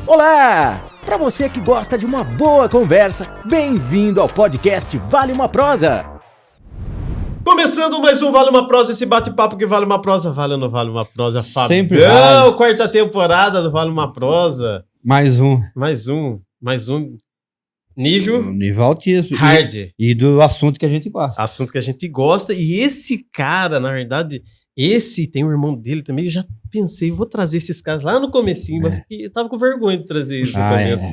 Olá! Para você que gosta de uma boa conversa, bem-vindo ao podcast Vale uma Prosa. Começando mais um Vale uma Prosa, esse bate-papo que vale uma prosa. Vale ou não vale uma prosa? Sempre Fabião, vale. quarta temporada do Vale uma Prosa. Mais um. Mais um. Nível Nível altíssimo. hard. E do assunto que a gente gosta. Assunto que a gente gosta. E esse cara, na verdade, tem um irmão dele também. Eu já pensei, vou trazer esses caras lá no comecinho, mas eu tava com vergonha de trazer isso no começo.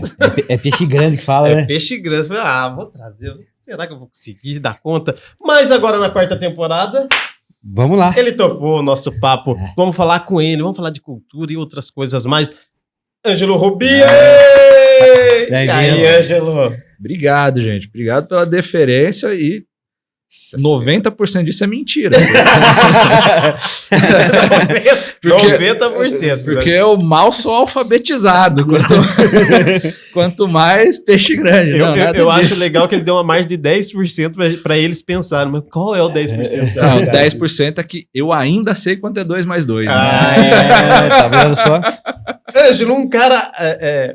É peixe grande que fala, É né? peixe grande. Eu falei, vou trazer. Será que eu vou conseguir dar conta? Mas agora na quarta temporada, Vamos lá. ele topou o nosso papo. Vamos falar com ele, vamos falar de cultura e outras coisas mais. Ângelo Rubi! E aí, Ângelo? Obrigado, gente. Obrigado pela deferência e 90% disso é mentira. 90%. Porque eu mal sou alfabetizado. Quanto mais peixe grande. Eu acho legal que ele deu uma margem de 10% para eles pensarem. Mas qual é o 10%? Não, 10% é que eu ainda sei quanto é 2 mais 2. Tá vendo só? Ângelo, um cara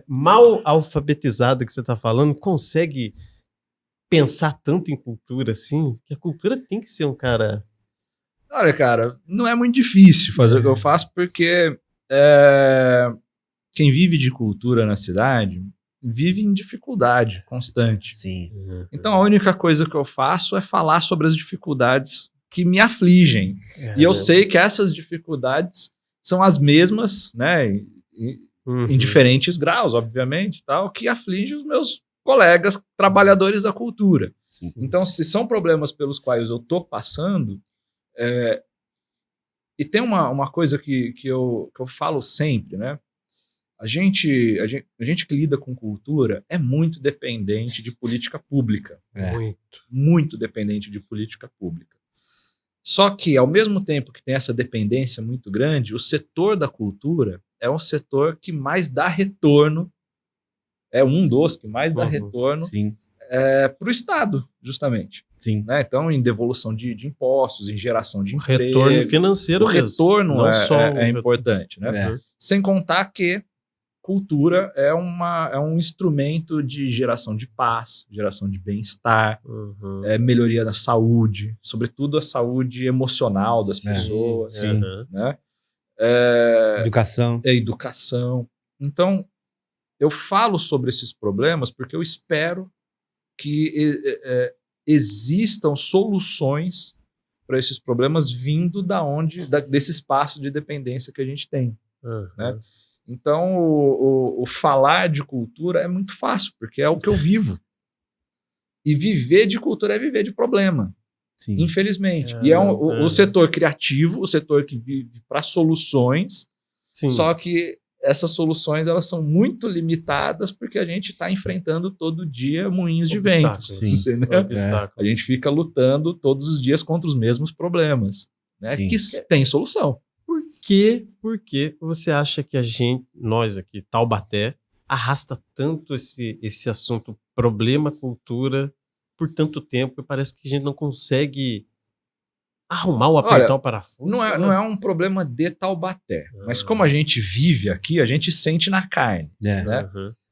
mal alfabetizado que você tá falando, consegue pensar tanto em cultura assim? Que a cultura tem que ser um cara... Olha, cara, não é muito difícil fazer o que eu faço, porque quem vive de cultura na cidade vive em dificuldade constante. Sim. Então a única coisa que eu faço é falar sobre as dificuldades que me afligem. E eu sei que essas dificuldades são as mesmas, né, em diferentes graus, obviamente, tal, que afligem os meus colegas trabalhadores da cultura. Então, se são problemas pelos quais eu estou passando, e tem uma coisa que eu falo sempre, né? A gente que lida com cultura é muito dependente de política pública. Muito dependente de política pública. Só que, ao mesmo tempo que tem essa dependência muito grande, o setor da cultura é um setor que mais dá retorno, é um dos que mais dá retorno para o Estado, justamente. Sim. Né? Então, em devolução de impostos, em geração de emprego. Retorno financeiro mesmo. O retorno não só importante. Né? Sem contar que cultura é um instrumento de geração de paz, geração de bem-estar, melhoria da saúde, sobretudo a saúde emocional das pessoas. Sim. Né? Educação. Então, eu falo sobre esses problemas porque eu espero que existam soluções para esses problemas vindo desse espaço de dependência que a gente tem. Né? Então, o falar de cultura é muito fácil, porque é o que eu vivo. E viver de cultura é viver de problema, infelizmente. E é o setor criativo, o setor que vive para soluções, só que essas soluções elas são muito limitadas porque a gente está enfrentando todo dia moinhos de vento. Entendeu? A gente fica lutando todos os dias contra os mesmos problemas, né? Que tem solução. Por que você acha que nós aqui, Taubaté, arrasta tanto esse assunto problema, cultura, por tanto tempo e parece que a gente não consegue arrumar ou apertar o parafuso? Não é um problema de Taubaté, mas como a gente vive aqui, a gente sente na carne. Né?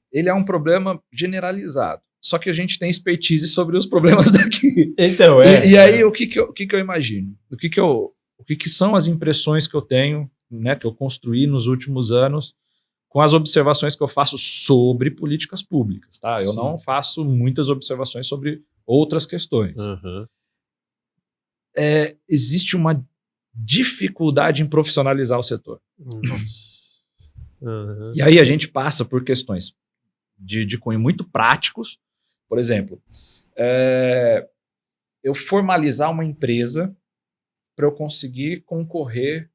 Ele é um problema generalizado, só que a gente tem expertise sobre os problemas daqui. Então, E aí, o que eu imagino? O que são as impressões que eu tenho, né, que eu construí nos últimos anos com as observações que eu faço sobre políticas públicas. Tá? Eu não faço muitas observações sobre outras questões. Existe uma dificuldade em profissionalizar o setor. E aí a gente passa por questões de cunho muito práticos. Por exemplo, eu formalizar uma empresa para eu conseguir concorrer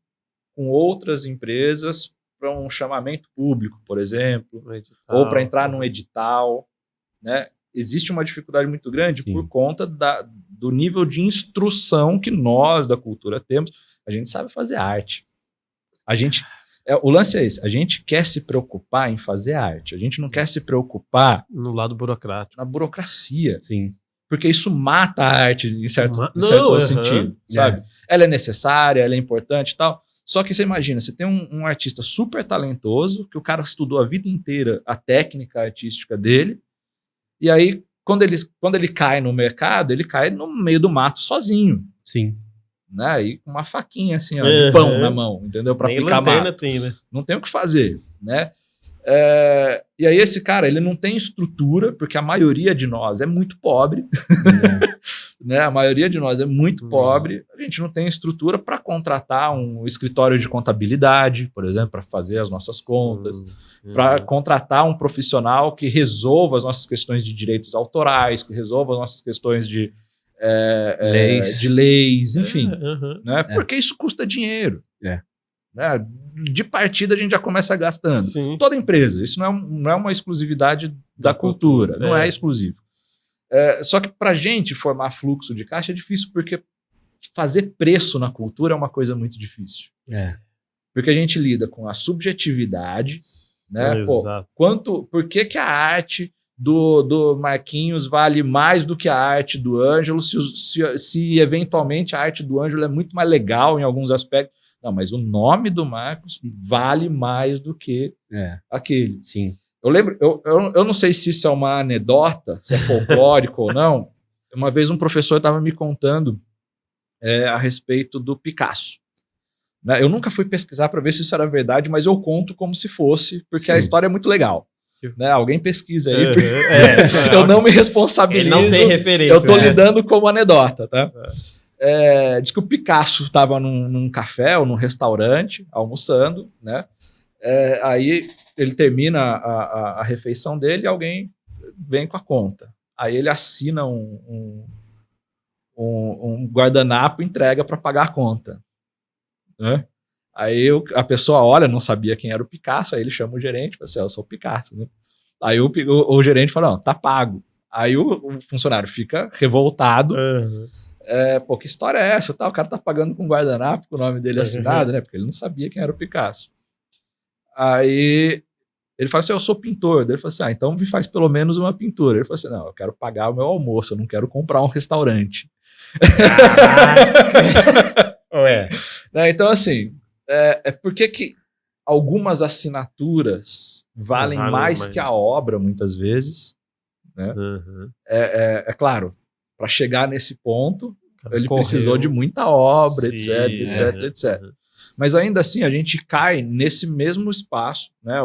com outras empresas para um chamamento público, por exemplo, ou para entrar num edital, né? Existe uma dificuldade muito grande por conta do nível de instrução que nós da cultura temos. A gente sabe fazer arte. O lance é esse, a gente quer se preocupar em fazer arte, a gente não quer se preocupar no lado burocrático, na burocracia. Porque isso mata a arte em certo sentido, sabe? Ela é necessária, ela é importante e tal, Só que você imagina, você tem um artista super talentoso, que o cara estudou a vida inteira a técnica artística dele, e aí, quando ele cai no mercado, ele cai no meio do mato sozinho. Sim. Né? E com uma faquinha assim, ó, de pão na mão, entendeu? Para picar mato. Tem, né? Não tem o que fazer, né? E aí esse cara, ele não tem estrutura, porque a maioria de nós é muito pobre, né? A maioria de nós é muito pobre, a gente não tem estrutura para contratar um escritório de contabilidade, por exemplo, para fazer as nossas contas, para contratar um profissional que resolva as nossas questões de direitos autorais, que resolva as nossas questões de leis, enfim, né? Porque isso custa dinheiro. Né? De partida a gente já começa gastando. Sim. Toda empresa, isso não é uma exclusividade da cultura, não é exclusivo. Só que para a gente formar fluxo de caixa é difícil, porque fazer preço na cultura é uma coisa muito difícil. Porque a gente lida com a subjetividade, né? Por que a arte do Marquinhos vale mais do que a arte do Ângelo, se eventualmente a arte do Ângelo é muito mais legal em alguns aspectos? Não, mas o nome do Marcos vale mais do que aquele. Sim. Eu lembro, eu não sei se isso é uma anedota, se é folclórico ou não. Uma vez um professor estava me contando a respeito do Picasso. Né? Eu nunca fui pesquisar para ver se isso era verdade, mas eu conto como se fosse, porque a história é muito legal. Né? Alguém pesquisa aí. Eu não me responsabilizo. Ele não tem referência. Eu estou lidando como anedota, tá? Diz que o Picasso estava num café ou num restaurante, almoçando, né? Aí ele termina a refeição dele e alguém vem com a conta. Aí ele assina um guardanapo e entrega para pagar a conta. Né? Aí a pessoa olha, não sabia quem era o Picasso, aí ele chama o gerente e fala assim, eu sou o Picasso. Né? Aí o gerente fala, não, tá pago. Aí o funcionário fica revoltado. Pô, que história é essa? Tá? O cara tá pagando com guardanapo, com o nome dele assinado, né? Porque ele não sabia quem era o Picasso. Aí ele fala assim, eu sou pintor. Ele fala assim, então me faz pelo menos uma pintura. Ele fala assim, não, eu quero pagar o meu almoço, eu não quero comprar um restaurante. Então, assim, por que algumas assinaturas valem mais que a obra, muitas vezes? Né? É claro, para chegar nesse ponto, ele precisou de muita obra, etc. Mas ainda assim, a gente cai nesse mesmo espaço. Né?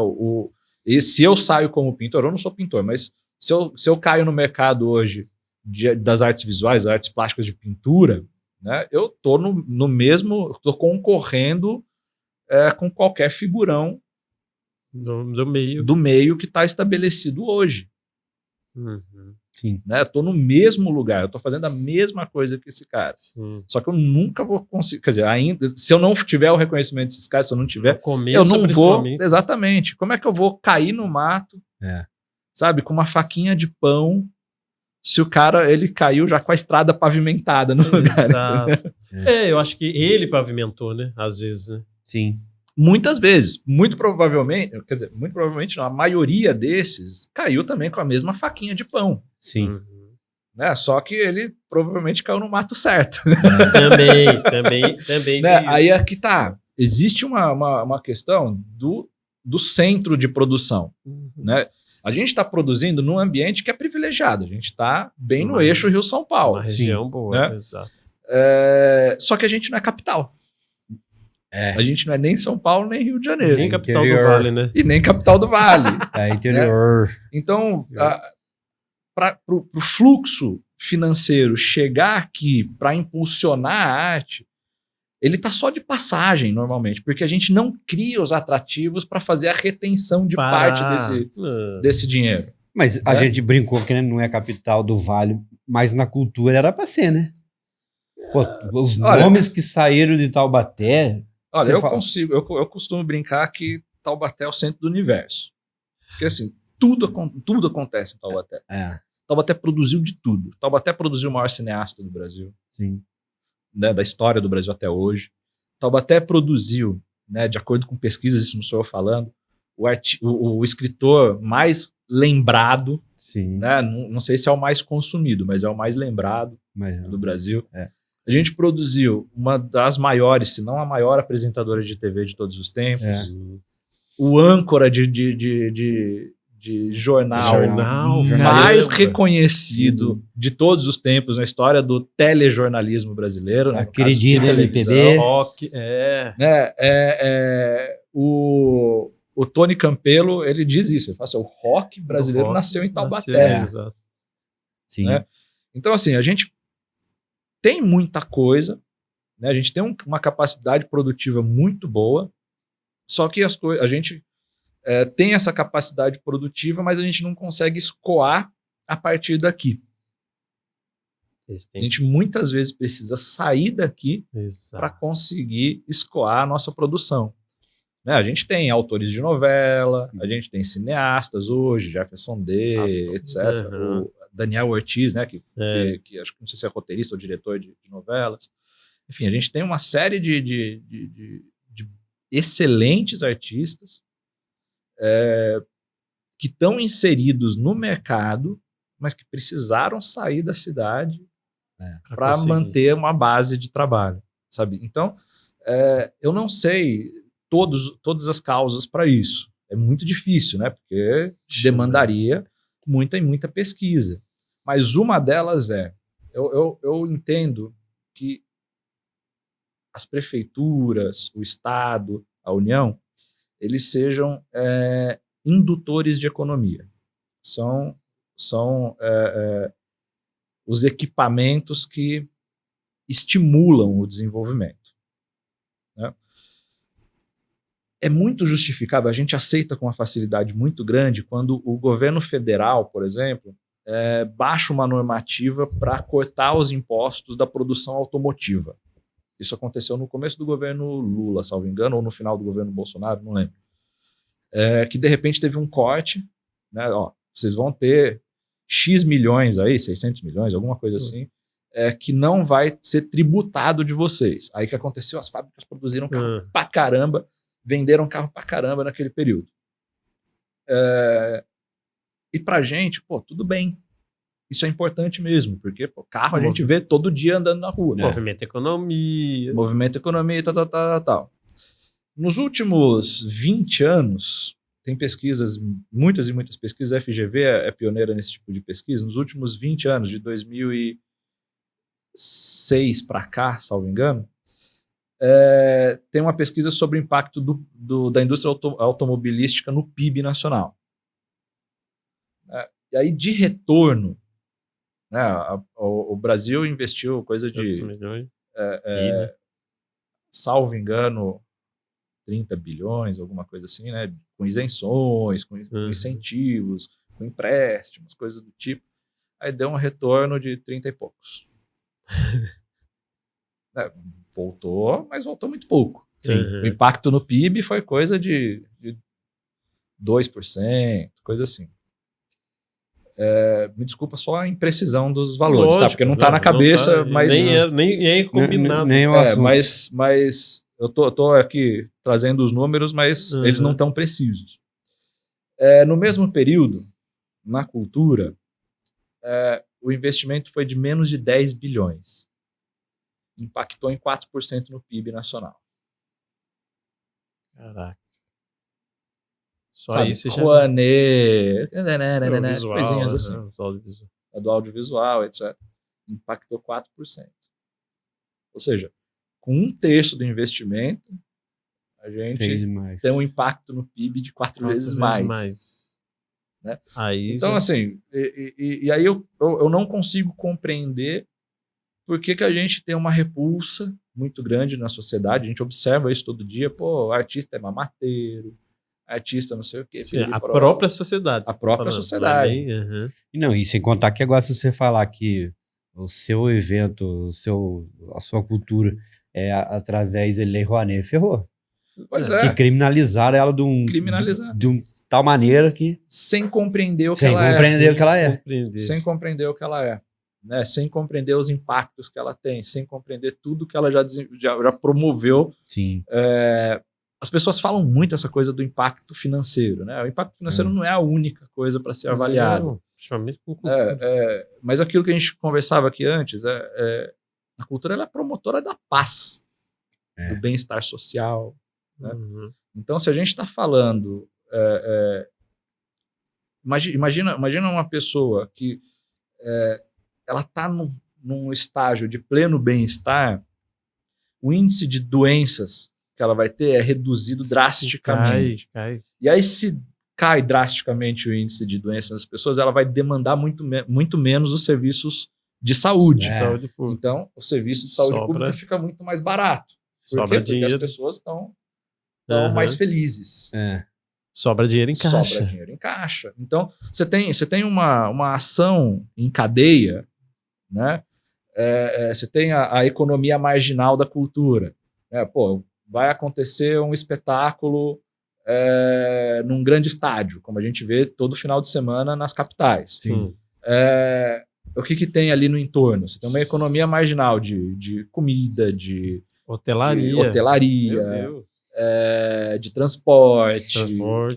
E se eu saio como pintor, eu não sou pintor, mas se eu caio no mercado hoje das artes visuais, artes plásticas de pintura, né, eu estou no mesmo, estou concorrendo com qualquer figurão do meio que está estabelecido hoje. Sim. Né? Estou no mesmo lugar, eu estou fazendo a mesma coisa que esse cara. Sim. Só que eu nunca vou conseguir, quer dizer, ainda, se eu não tiver o reconhecimento desses caras, se eu não tiver, eu não vou. Exatamente. Como é que eu vou cair no mato, sabe, com uma faquinha de pão, se o cara ele caiu já com a estrada pavimentada no lugar? Exato. Eu acho que ele pavimentou, né? Às vezes, né? Sim. Muitas vezes, muito provavelmente não, a maioria desses caiu também com a mesma faquinha de pão. Sim. Né? Só que ele provavelmente caiu no mato certo. Também. Né? Aí aqui tá. Existe uma questão do centro de produção. Né? A gente está produzindo num ambiente que é privilegiado. A gente está bem no eixo Rio-São Paulo. Uma região boa, né? Exato. Só que a gente não é capital. A gente não é nem São Paulo, nem Rio de Janeiro. Nem capital do Vale, né? E nem capital do Vale. Interior. Né? Então, para o fluxo financeiro chegar aqui para impulsionar a arte, ele está só de passagem, normalmente, porque a gente não cria os atrativos para fazer a retenção de parte desse dinheiro. Mas a gente brincou que não é capital do Vale, mas na cultura era para ser, né? Pô, os nomes que saíram de Taubaté... Olha, eu costumo brincar que Taubaté é o centro do universo. Porque assim, tudo acontece em Taubaté. Taubaté produziu de tudo. Taubaté produziu o maior cineasta do Brasil. Sim. Né, da história do Brasil até hoje. Taubaté produziu, né, de acordo com pesquisas, isso não sou eu falando, o escritor mais lembrado. Sim. Né, não sei se é o mais consumido, mas é o mais lembrado do Brasil. A gente produziu uma das maiores, se não a maior apresentadora de TV de todos os tempos. O âncora de jornal mais reconhecido de todos os tempos na história do telejornalismo brasileiro. A queridinha da MPB. Rock, O Tony Campelo, ele diz isso. Ele fala assim, o rock brasileiro nasceu em Taubaté. Exato. Sim. Né? Então, assim, a gente tem muita coisa, né? A gente tem uma capacidade produtiva muito boa, só que a gente tem essa capacidade produtiva, mas a gente não consegue escoar a partir daqui. A gente muitas vezes precisa sair daqui para conseguir escoar a nossa produção. Né? A gente tem autores de novela, a gente tem cineastas hoje, Jefferson D, etc. O Daniel Ortiz, né, que acho que não sei se é roteirista ou diretor de novelas. Enfim, a gente tem uma série de excelentes artistas que estão inseridos no mercado, mas que precisaram sair da cidade para manter uma base de trabalho, sabe? Então, eu não sei todas as causas para isso. É muito difícil, né? Porque demandaria muita pesquisa. Mas uma delas eu entendo que as prefeituras, o Estado, a União, eles sejam indutores de economia. São os equipamentos que estimulam o desenvolvimento. Né? É muito justificável, a gente aceita com uma facilidade muito grande quando o governo federal, por exemplo, baixa uma normativa para cortar os impostos da produção automotiva. Isso aconteceu no começo do governo Lula, salvo engano, ou no final do governo Bolsonaro, não lembro. Que de repente teve um corte, né? Ó, vocês vão ter X milhões aí, 600 milhões, alguma coisa assim, que não vai ser tributado de vocês. Aí o que aconteceu? As fábricas produziram carro pra caramba, venderam carro pra caramba naquele período. E pra gente, tudo bem. Isso é importante mesmo, porque carro a gente vê todo dia andando na rua. Movimento economia. Movimento economia e tal. Nos últimos 20 anos, tem pesquisas, muitas e muitas pesquisas, a FGV é pioneira nesse tipo de pesquisa, nos últimos 20 anos, de 2006 para cá, salvo engano, tem uma pesquisa sobre o impacto da indústria automobilística no PIB nacional. E aí, de retorno, né, o Brasil investiu coisa de, salvo engano, 30 bilhões, alguma coisa assim, né, com isenções, com incentivos, com empréstimos, coisas do tipo. Aí deu um retorno de 30 e poucos. Voltou, mas voltou muito pouco. O impacto no PIB foi coisa de 2%, coisa assim. Me desculpa só a imprecisão dos valores, lógico, tá? Porque não está na cabeça, mas... Nem é combinado. Nem o assunto. Mas eu tô aqui trazendo os números, mas eles não estão precisos. No mesmo período, na cultura, o investimento foi de menos de 10 bilhões. Impactou em 4% no PIB nacional. Caraca. Só sabe, isso já... Rouanet, coisinhas assim. Do audiovisual, etc. Impactou 4%. Ou seja, com 1/3 do investimento, a gente tem um impacto no PIB de 4 vezes mais. Né? Então, assim, e aí eu não consigo compreender por que a gente tem uma repulsa muito grande na sociedade. A gente observa isso todo dia. O artista é mamateiro, artista não sei o quê. Sim, a própria sociedade. A própria sociedade. E sem contar que agora, se você falar que o seu evento, a sua cultura é através de Lei Rouanet, ferrou. Pois que criminalizaram ela de um tal maneira que... Sem compreender o que Sem compreender o que ela é. Né? Sem compreender os impactos que ela tem, sem compreender tudo que ela já promoveu. Sim. As pessoas falam muito essa coisa do impacto financeiro, né? O impacto financeiro não é a única coisa para ser avaliado. Principalmente com mas aquilo que a gente conversava aqui antes, A cultura ela é promotora da paz, É. do bem-estar social. Né? Uhum. Então, se a gente está falando... Imagina uma pessoa que ela está num estágio de pleno bem-estar, o índice de doenças que ela vai ter é reduzido drasticamente. Cai. E aí, se cai drasticamente o índice de doenças das pessoas, ela vai demandar muito menos os serviços de saúde. É. Saúde pública. Então, o serviço de saúde Sobra. pública fica muito mais barato. Por Sobra quê? Porque dinheiro. as pessoas estão Aham. mais felizes. É. Sobra dinheiro em caixa. Sobra dinheiro em caixa. Então, você tem uma ação em cadeia, né? Você tem a economia marginal da cultura. Vai acontecer um espetáculo num grande estádio, como a gente vê todo final de semana nas capitais. Sim. O que tem ali no entorno? Você tem uma economia marginal de comida, de Hotelaria. de hotelaria, Meu Deus. de transporte.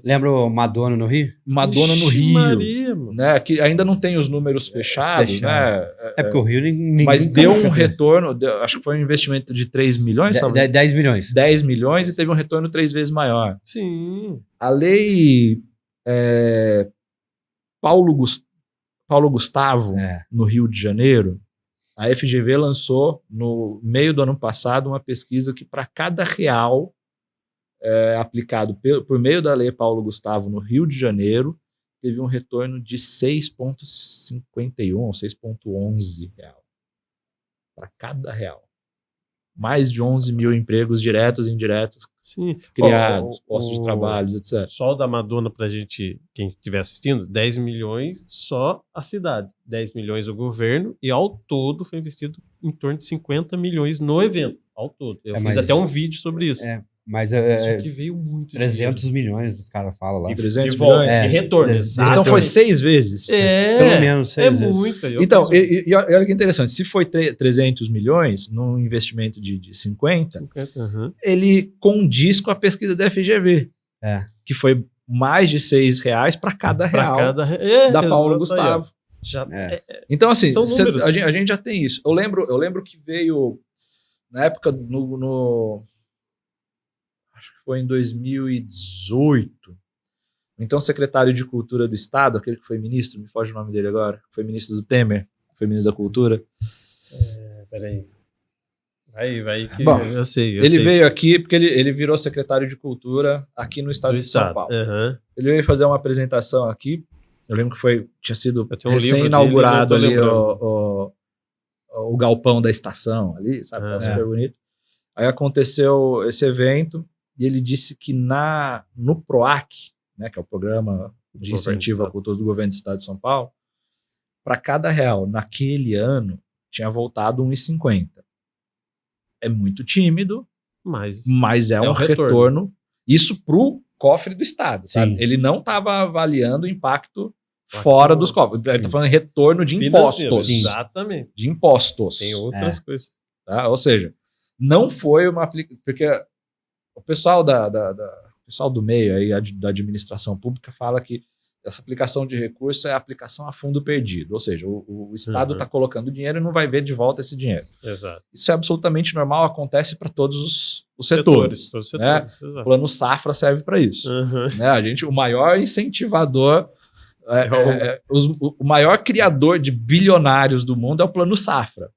Lembra o Madonna no Rio? Madonna no Ixi, Rio. Maria, mano. Né, que ainda não tem os números fechados, Fechado. né? É porque o Rio ninguém. Mas nunca deu vai um fazer. retorno, acho que foi um investimento de 3 milhões, sabe? 10 milhões. 10 milhões e teve um retorno 3 vezes maior. Sim. A lei Paulo Gustavo, É. no Rio de Janeiro, a FGV lançou no meio do ano passado uma pesquisa que para cada real aplicado por meio da lei Paulo Gustavo no Rio de Janeiro, teve um retorno de 6,51 ou 6,11 real. Para cada real. Mais de 11 mil empregos diretos e indiretos Sim. criados, postos de trabalho, etc. Só o da Madonna pra gente, quem estiver assistindo, 10 milhões só a cidade. 10 milhões o governo e ao todo foi investido em torno de 50 milhões no evento. Ao todo. Eu fiz mas- até um vídeo sobre isso. Mas Isso que veio muito 300 milhões, os caras falam lá. De 300 de volta, milhões. de retorno. É. Exato. Então foi 6 vezes. Pelo menos 6 vezes. muito. Então, e olha que interessante, se foi 300 milhões num investimento de 50, ele condiz com a pesquisa da FGV, que foi mais de R$6 para cada real da Paulo Gustavo. Já Então, assim, São números. a gente já tem isso. Eu lembro que veio, na época, acho que foi em 2018, então o secretário de Cultura do Estado, aquele que foi ministro, me foge o nome dele agora, foi ministro do Temer, foi ministro da Cultura. Peraí. Vai que Bom, eu sei. Ele veio aqui porque ele virou secretário de Cultura aqui no estado de São Paulo. Ele veio fazer uma apresentação aqui. Eu lembro que tinha sido Eu tenho um livro recém-inaugurado dele, ali não tô o galpão da estação ali, sabe? Tá super bonito. Aí aconteceu esse evento e ele disse que no PROAC, né, que é o Programa de Incentivo à Cultura do Governo do Estado de São Paulo, para cada real naquele ano tinha voltado 1,50. É muito tímido, mas é um retorno. Isso para o cofre do Estado. Sabe? Ele não estava avaliando o impacto fora dos cofres. Ele está falando retorno de impostos. Exatamente. De impostos. Tem outras coisas. Tá? Ou seja, não foi uma aplicação. Porque o pessoal pessoal do meio aí, da administração pública fala que essa aplicação de recurso é a aplicação a fundo perdido. Ou seja, o Estado está colocando dinheiro e não vai ver de volta esse dinheiro. Exato. Isso é absolutamente normal, acontece para todos os setores. Todos os né? setores, O Plano Safra serve para isso. Né? O maior incentivador, o maior criador de bilionários do mundo é o Plano Safra.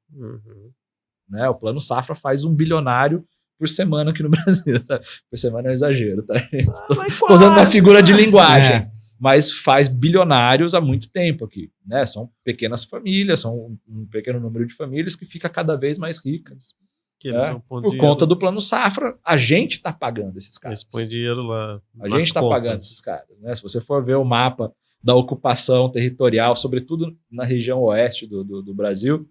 Né? O Plano Safra faz 1 bilionário por semana aqui no Brasil. Sabe? Por semana é um exagero, tá? Estou usando uma figura de linguagem. Mas faz bilionários há muito tempo aqui. Né? São pequenas famílias, são um pequeno número de famílias que fica cada vez mais ricas. Por conta do Plano Safra, a gente está pagando esses caras. Eles põem dinheiro lá. A gente está pagando esses caras. Né? Se você for ver o mapa da ocupação territorial, sobretudo na região oeste do Brasil,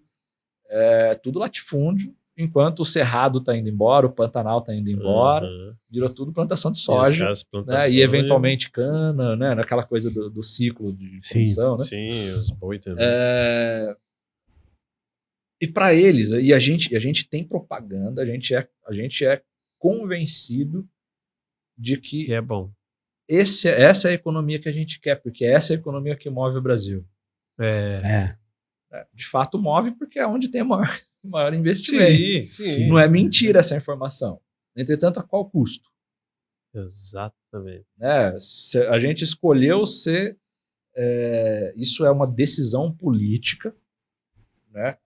é tudo latifúndio, enquanto o Cerrado está indo embora, o Pantanal está indo embora, virou tudo plantação de soja, né? E eventualmente cana, né? Naquela coisa do ciclo de produção. Né? Sim, os boi também. E para eles, e a gente tem propaganda, a gente é convencido de que é bom. Essa é a economia que a gente quer, porque essa é a economia que move o Brasil. De fato move porque é onde tem a maior maior investimento. Sim. Não é mentira essa informação. Entretanto, a qual custo? Exatamente. Né? A gente escolheu ser... isso é uma decisão política, né?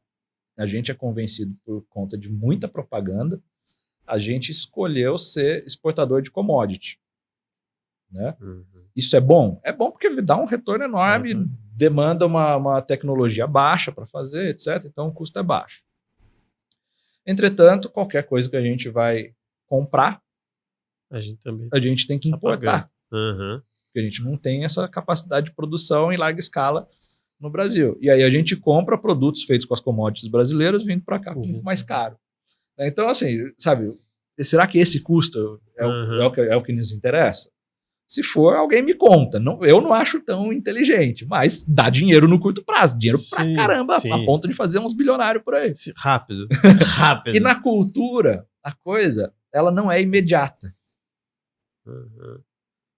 A gente é convencido por conta de muita propaganda. A gente escolheu ser exportador de commodity, né? Isso é bom? É bom porque dá um retorno enorme, demanda uma tecnologia baixa para fazer, etc. Então o custo é baixo. Entretanto, qualquer coisa que a gente vai comprar, a gente tem que importar. Porque a gente não tem essa capacidade de produção em larga escala no Brasil. E aí a gente compra produtos feitos com as commodities brasileiras vindo para cá muito mais caro. Então, assim, sabe, será que esse custo é o que nos interessa? Se for, alguém me conta. Eu não acho tão inteligente, mas dá dinheiro no curto prazo. Dinheiro pra caramba, a ponto de fazer uns bilionários por aí. Rápido. E na cultura, a coisa, ela não é imediata.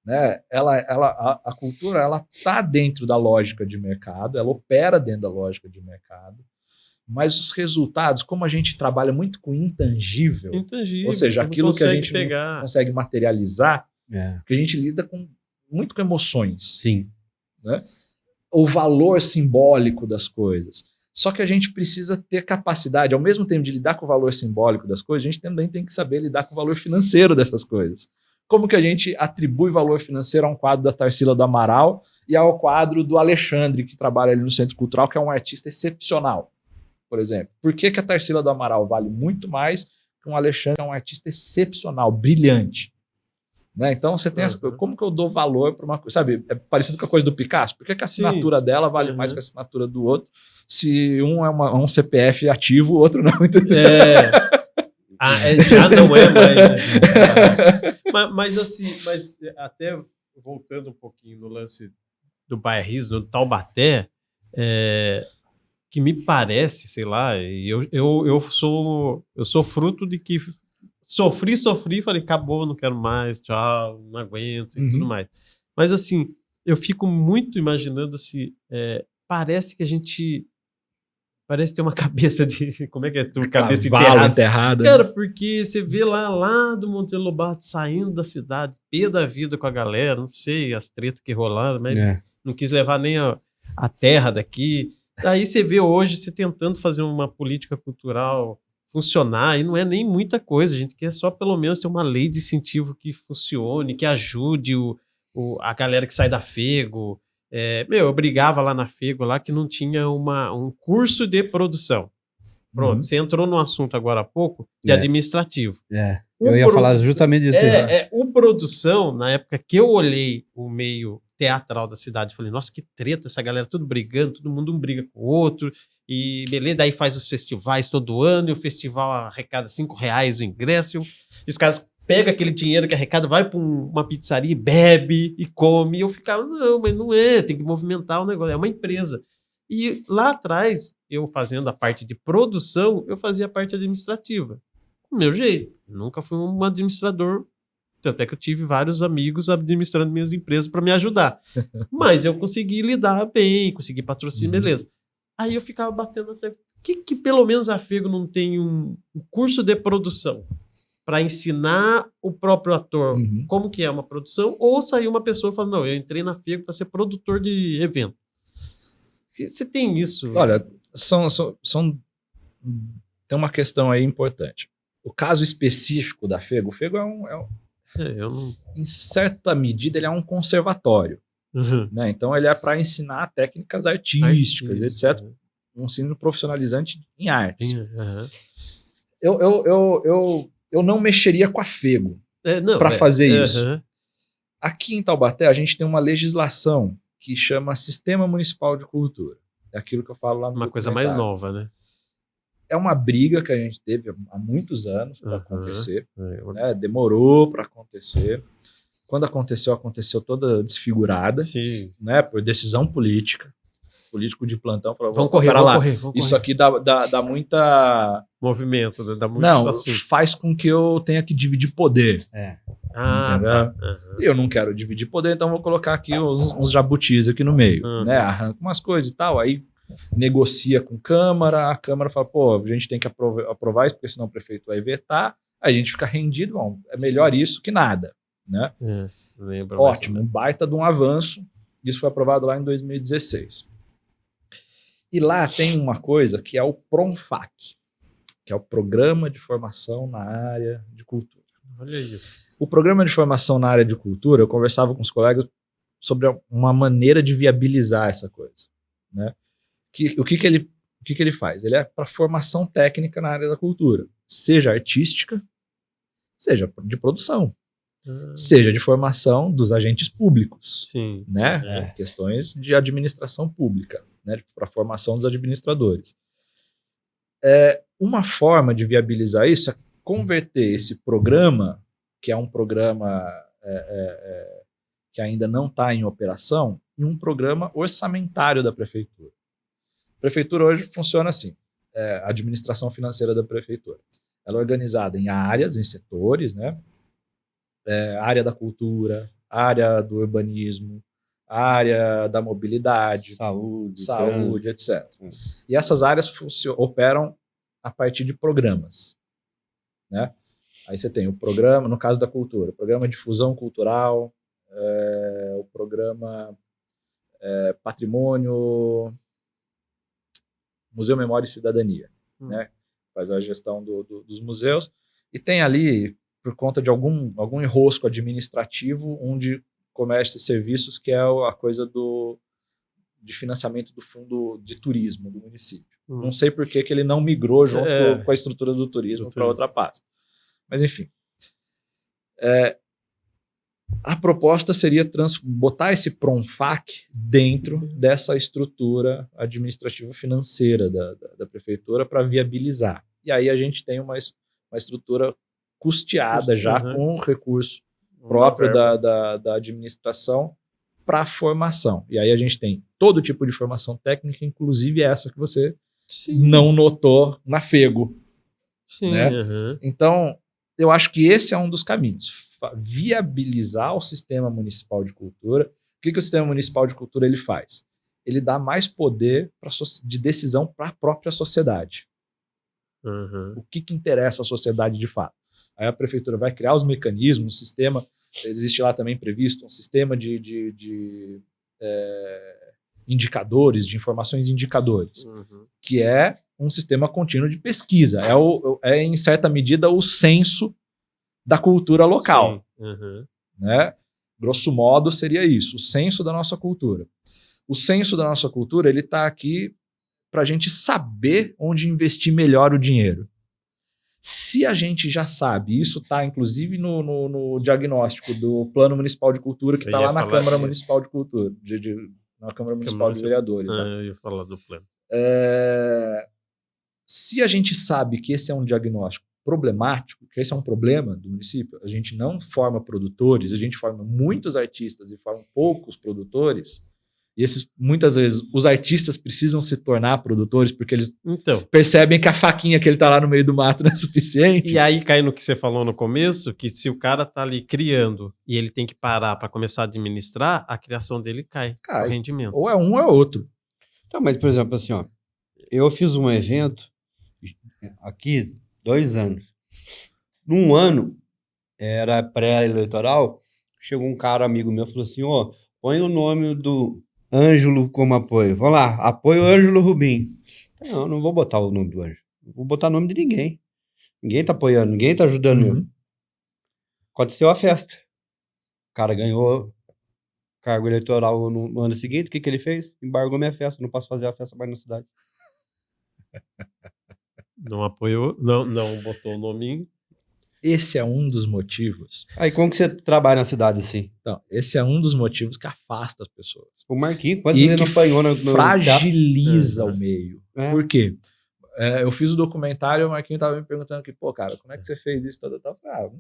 Né? A cultura, ela tá dentro da lógica de mercado, ela opera dentro da lógica de mercado, mas os resultados, como a gente trabalha muito com intangível, ou seja, aquilo que a gente não consegue materializar, porque a gente lida muito com emoções. Sim. Né? O valor simbólico das coisas. Só que a gente precisa ter capacidade, ao mesmo tempo de lidar com o valor simbólico das coisas, a gente também tem que saber lidar com o valor financeiro dessas coisas. Como que a gente atribui valor financeiro a um quadro da Tarsila do Amaral e ao quadro do Alexandre, que trabalha ali no Centro Cultural, que é um artista excepcional, por exemplo. Por que a Tarsila do Amaral vale muito mais que um Alexandre, que é um artista excepcional, brilhante? Né? Então, você tem como que eu dou valor para uma coisa? Sabe, é parecido com a coisa do Picasso. Por que a assinatura dela vale mais que a assinatura do outro? Se um é um CPF ativo, o outro não. Já não é mais. Mas assim, até voltando um pouquinho no lance do bairrismo, do Taubaté, que me parece, sei lá, eu sou fruto de que sofri, falei, acabou, não quero mais, tchau, não aguento e tudo mais. Mas assim, eu fico muito imaginando assim, parece que a gente... Parece ter uma cabeça de... Como é que é? Cabeça enterrada. Cara, porque você vê lá do Monteiro Lobato saindo da cidade, pé da vida com a galera, não sei as tretas que rolaram, mas não quis levar nem a terra daqui. Aí você vê hoje você tentando fazer uma política cultural funcionar, e não é nem muita coisa, a gente quer só pelo menos ter uma lei de incentivo que funcione, que ajude a galera que sai da Fego. Eu brigava lá na Fego, lá que não tinha um curso de produção. Pronto, você entrou no assunto agora há pouco, de administrativo. Eu ia falar justamente disso. O produção, na época que eu olhei o meio teatral da cidade, falei, nossa, que treta, essa galera tudo brigando, todo mundo um briga com o outro, e beleza, daí faz os festivais todo ano, e o festival arrecada R$5 o ingresso, e os caras pega aquele dinheiro que arrecada, vai para uma pizzaria, bebe e come. E eu ficava, não, mas não é, tem que movimentar o negócio, é uma empresa. E lá atrás, eu fazendo a parte de produção, eu fazia a parte administrativa. Do meu jeito. Nunca fui um administrador, tanto é que eu tive vários amigos administrando minhas empresas para me ajudar. Mas eu consegui lidar bem, consegui patrocínio, beleza. Aí eu ficava batendo até... que pelo menos a Fego não tem um curso de produção? Para ensinar o próprio ator como que é uma produção, ou sair uma pessoa falando, não, eu entrei na Fego para ser produtor de evento. Você tem isso? Olha, tem uma questão aí importante. O caso específico da Fego, o Fego em certa medida, ele é um conservatório. Né? Então, ele é para ensinar técnicas artísticas, etc. Um ensino profissionalizante em artes. Eu não mexeria com a Fego para fazer isso. Aqui em Taubaté, a gente tem uma legislação que chama Sistema Municipal de Cultura. É aquilo que eu falo lá no Uma coisa mais nova, né? É uma briga que a gente teve há muitos anos para acontecer. Né? Demorou para acontecer. Quando aconteceu toda desfigurada, né? Por decisão política. Político de plantão falou, vamos correr. Isso aqui dá muita... movimento, dá muito assunto. Faz com que eu tenha que dividir poder. Eu não quero dividir poder, então vou colocar aqui uns jabutis aqui no meio. Né? Arranco umas coisas e tal, aí negocia com a Câmara fala, pô, a gente tem que aprovar isso, porque senão o prefeito vai vetar, aí a gente fica rendido, bom, é melhor isso que nada, né? Ótimo, um baita de um avanço, isso foi aprovado lá em 2016. E lá tem uma coisa que é o PRONFAC, que é o Programa de Formação na Área de Cultura. Olha isso. O Programa de Formação na Área de Cultura, eu conversava com os colegas sobre uma maneira de viabilizar essa coisa, né? O que ele faz? Ele é para formação técnica na área da cultura, seja artística, seja de produção, seja de formação dos agentes públicos, Sim. né? Questões de administração pública, né? Para formação dos administradores. Uma forma de viabilizar isso é converter esse programa, que é um programa que ainda não está em operação, em um programa orçamentário da prefeitura. A prefeitura hoje funciona assim, a administração financeira da prefeitura. Ela é organizada em áreas, em setores, né? Área da cultura, área do urbanismo, área da mobilidade, saúde, etc. E essas áreas operam a partir de programas, né? Aí você tem o programa, no caso da cultura, o programa de difusão cultural, o programa Patrimônio, Museu, Memória e Cidadania, né? Faz a gestão dos museus, e tem ali, por conta de algum enrosco administrativo, um de comércio e serviços, que é a coisa de financiamento do fundo de turismo do município. Não sei por que ele não migrou junto com a estrutura do turismo para outra pasta. Mas, enfim. A proposta seria botar esse PRONFAC dentro dessa estrutura administrativa financeira da prefeitura para viabilizar. E aí a gente tem uma estrutura custeada já com recurso próprio da administração para formação. E aí a gente tem todo tipo de formação técnica, inclusive essa que você não notou na FEGO. Sim, né? Então, eu acho que esse é um dos caminhos. Viabilizar o sistema municipal de cultura. O que o sistema municipal de cultura ele faz? Ele dá mais poder de decisão para a própria sociedade. O que interessa à sociedade de fato? Aí a prefeitura vai criar os mecanismos, um sistema, existe lá também previsto um sistema de indicadores, de informações indicadores, que é um sistema contínuo de pesquisa. É em certa medida, o censo da cultura local. Né? Grosso modo, seria isso, o censo da nossa cultura. O censo da nossa cultura ele está aqui para a gente saber onde investir melhor o dinheiro. Se a gente já sabe, isso está inclusive no diagnóstico do Plano Municipal de Cultura, que está lá na Câmara Municipal de Cultura, na Câmara Municipal de Vereadores. Eu ia falar do plano. Se a gente sabe que esse é um diagnóstico problemático, que esse é um problema do município, a gente não forma produtores, a gente forma muitos artistas e forma poucos produtores, e muitas vezes os artistas precisam se tornar produtores porque eles percebem que a faquinha que ele tá lá no meio do mato não é suficiente. E aí cai no que você falou no começo, que se o cara tá ali criando e ele tem que parar para começar a administrar, a criação dele cai o rendimento. Ou é um ou é outro. Então, mas, por exemplo, assim, ó, eu fiz um evento aqui 2 anos. Num ano, era pré-eleitoral, chegou um cara amigo meu e falou assim, põe o nome do Ângelo como apoio. Vamos lá, apoio Ângelo Rubim. Não vou botar o nome do Ângelo. Não vou botar o nome de ninguém. Ninguém tá apoiando, ninguém tá ajudando eu. Aconteceu a festa. O cara ganhou cargo eleitoral no ano seguinte. O que ele fez? Embargou minha festa. Não posso fazer a festa mais na cidade. Não apoiou, não botou o nome. Esse é um dos motivos. Aí como que você trabalha na cidade assim? Então, esse é um dos motivos que afasta as pessoas. O Marquinhos, quantas vezes não apanhou no fragiliza o meio. Por quê? Eu fiz o documentário e o Marquinhos tava me perguntando que, cara, como é que você fez isso? Eu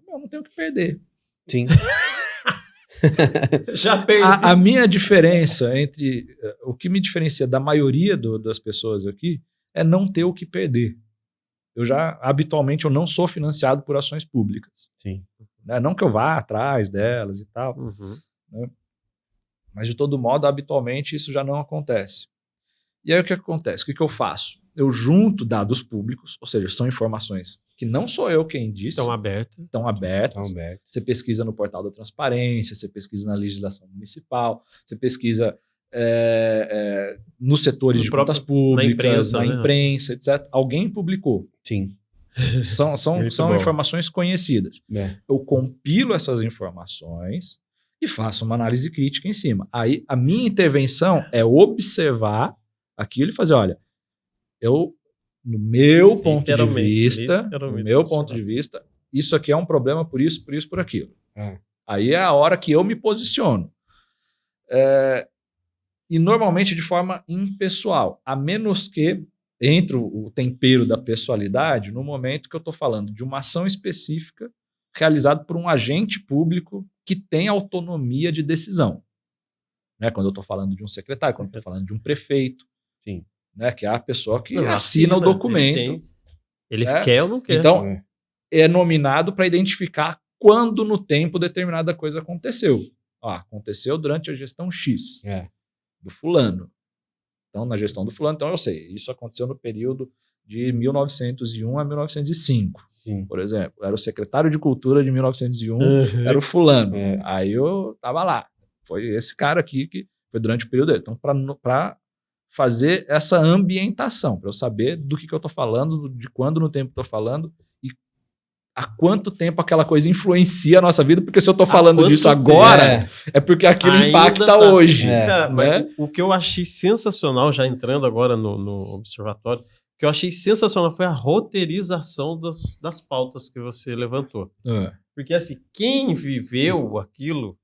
não tenho o que perder. Sim. Já perdi. A minha diferença o que me diferencia da maioria das pessoas aqui é não ter o que perder. Habitualmente, eu não sou financiado por ações públicas. Sim. Né? Não que eu vá atrás delas e tal. Né? Mas, de todo modo, habitualmente, isso já não acontece. E aí o que acontece? O que eu faço? Eu junto dados públicos, ou seja, são informações que não sou eu quem disse, Estão abertas. estão abertas. Então, Beto. Você pesquisa no portal da transparência, você pesquisa na legislação municipal, você pesquisa nos setores No de próprio- contas públicas, na imprensa, na né? imprensa, etc. Alguém publicou. Sim. São Muito bom. informações conhecidas. É. Eu compilo essas informações e faço uma análise crítica em cima. Aí a minha intervenção é observar aquilo e fazer, olha, no meu ponto de vista, isso aqui é um problema por isso, por aquilo. É. Aí é a hora que eu me posiciono. E normalmente de forma impessoal, a menos que entre o tempero da pessoalidade no momento que eu estou falando de uma ação específica realizada por um agente público que tem autonomia de decisão. Né? Quando eu estou falando de um secretário, quando eu estou falando de um prefeito, Sim. né? Que é a pessoa que Não, assina o documento. Ele É. quer ou não quer. Então, é nominado para identificar quando no tempo determinada coisa aconteceu. Aconteceu durante a gestão X do fulano. Então, na gestão do fulano, então eu sei, isso aconteceu no período de 1901 a 1905, Sim. por exemplo. Era o secretário de Cultura de 1901, era o fulano. Aí eu tava lá. Foi esse cara aqui que foi durante o período dele. Então, para fazer essa ambientação, para eu saber do que eu estou falando, de quando no tempo estou falando e há quanto tempo aquela coisa influencia a nossa vida, porque se eu estou falando disso agora, é porque aquilo Ainda impacta tá- hoje. Cara, mas né? o que eu achei sensacional, já entrando agora no observatório, o que eu achei sensacional foi a roteirização das pautas que você levantou. Porque, assim, quem viveu aquilo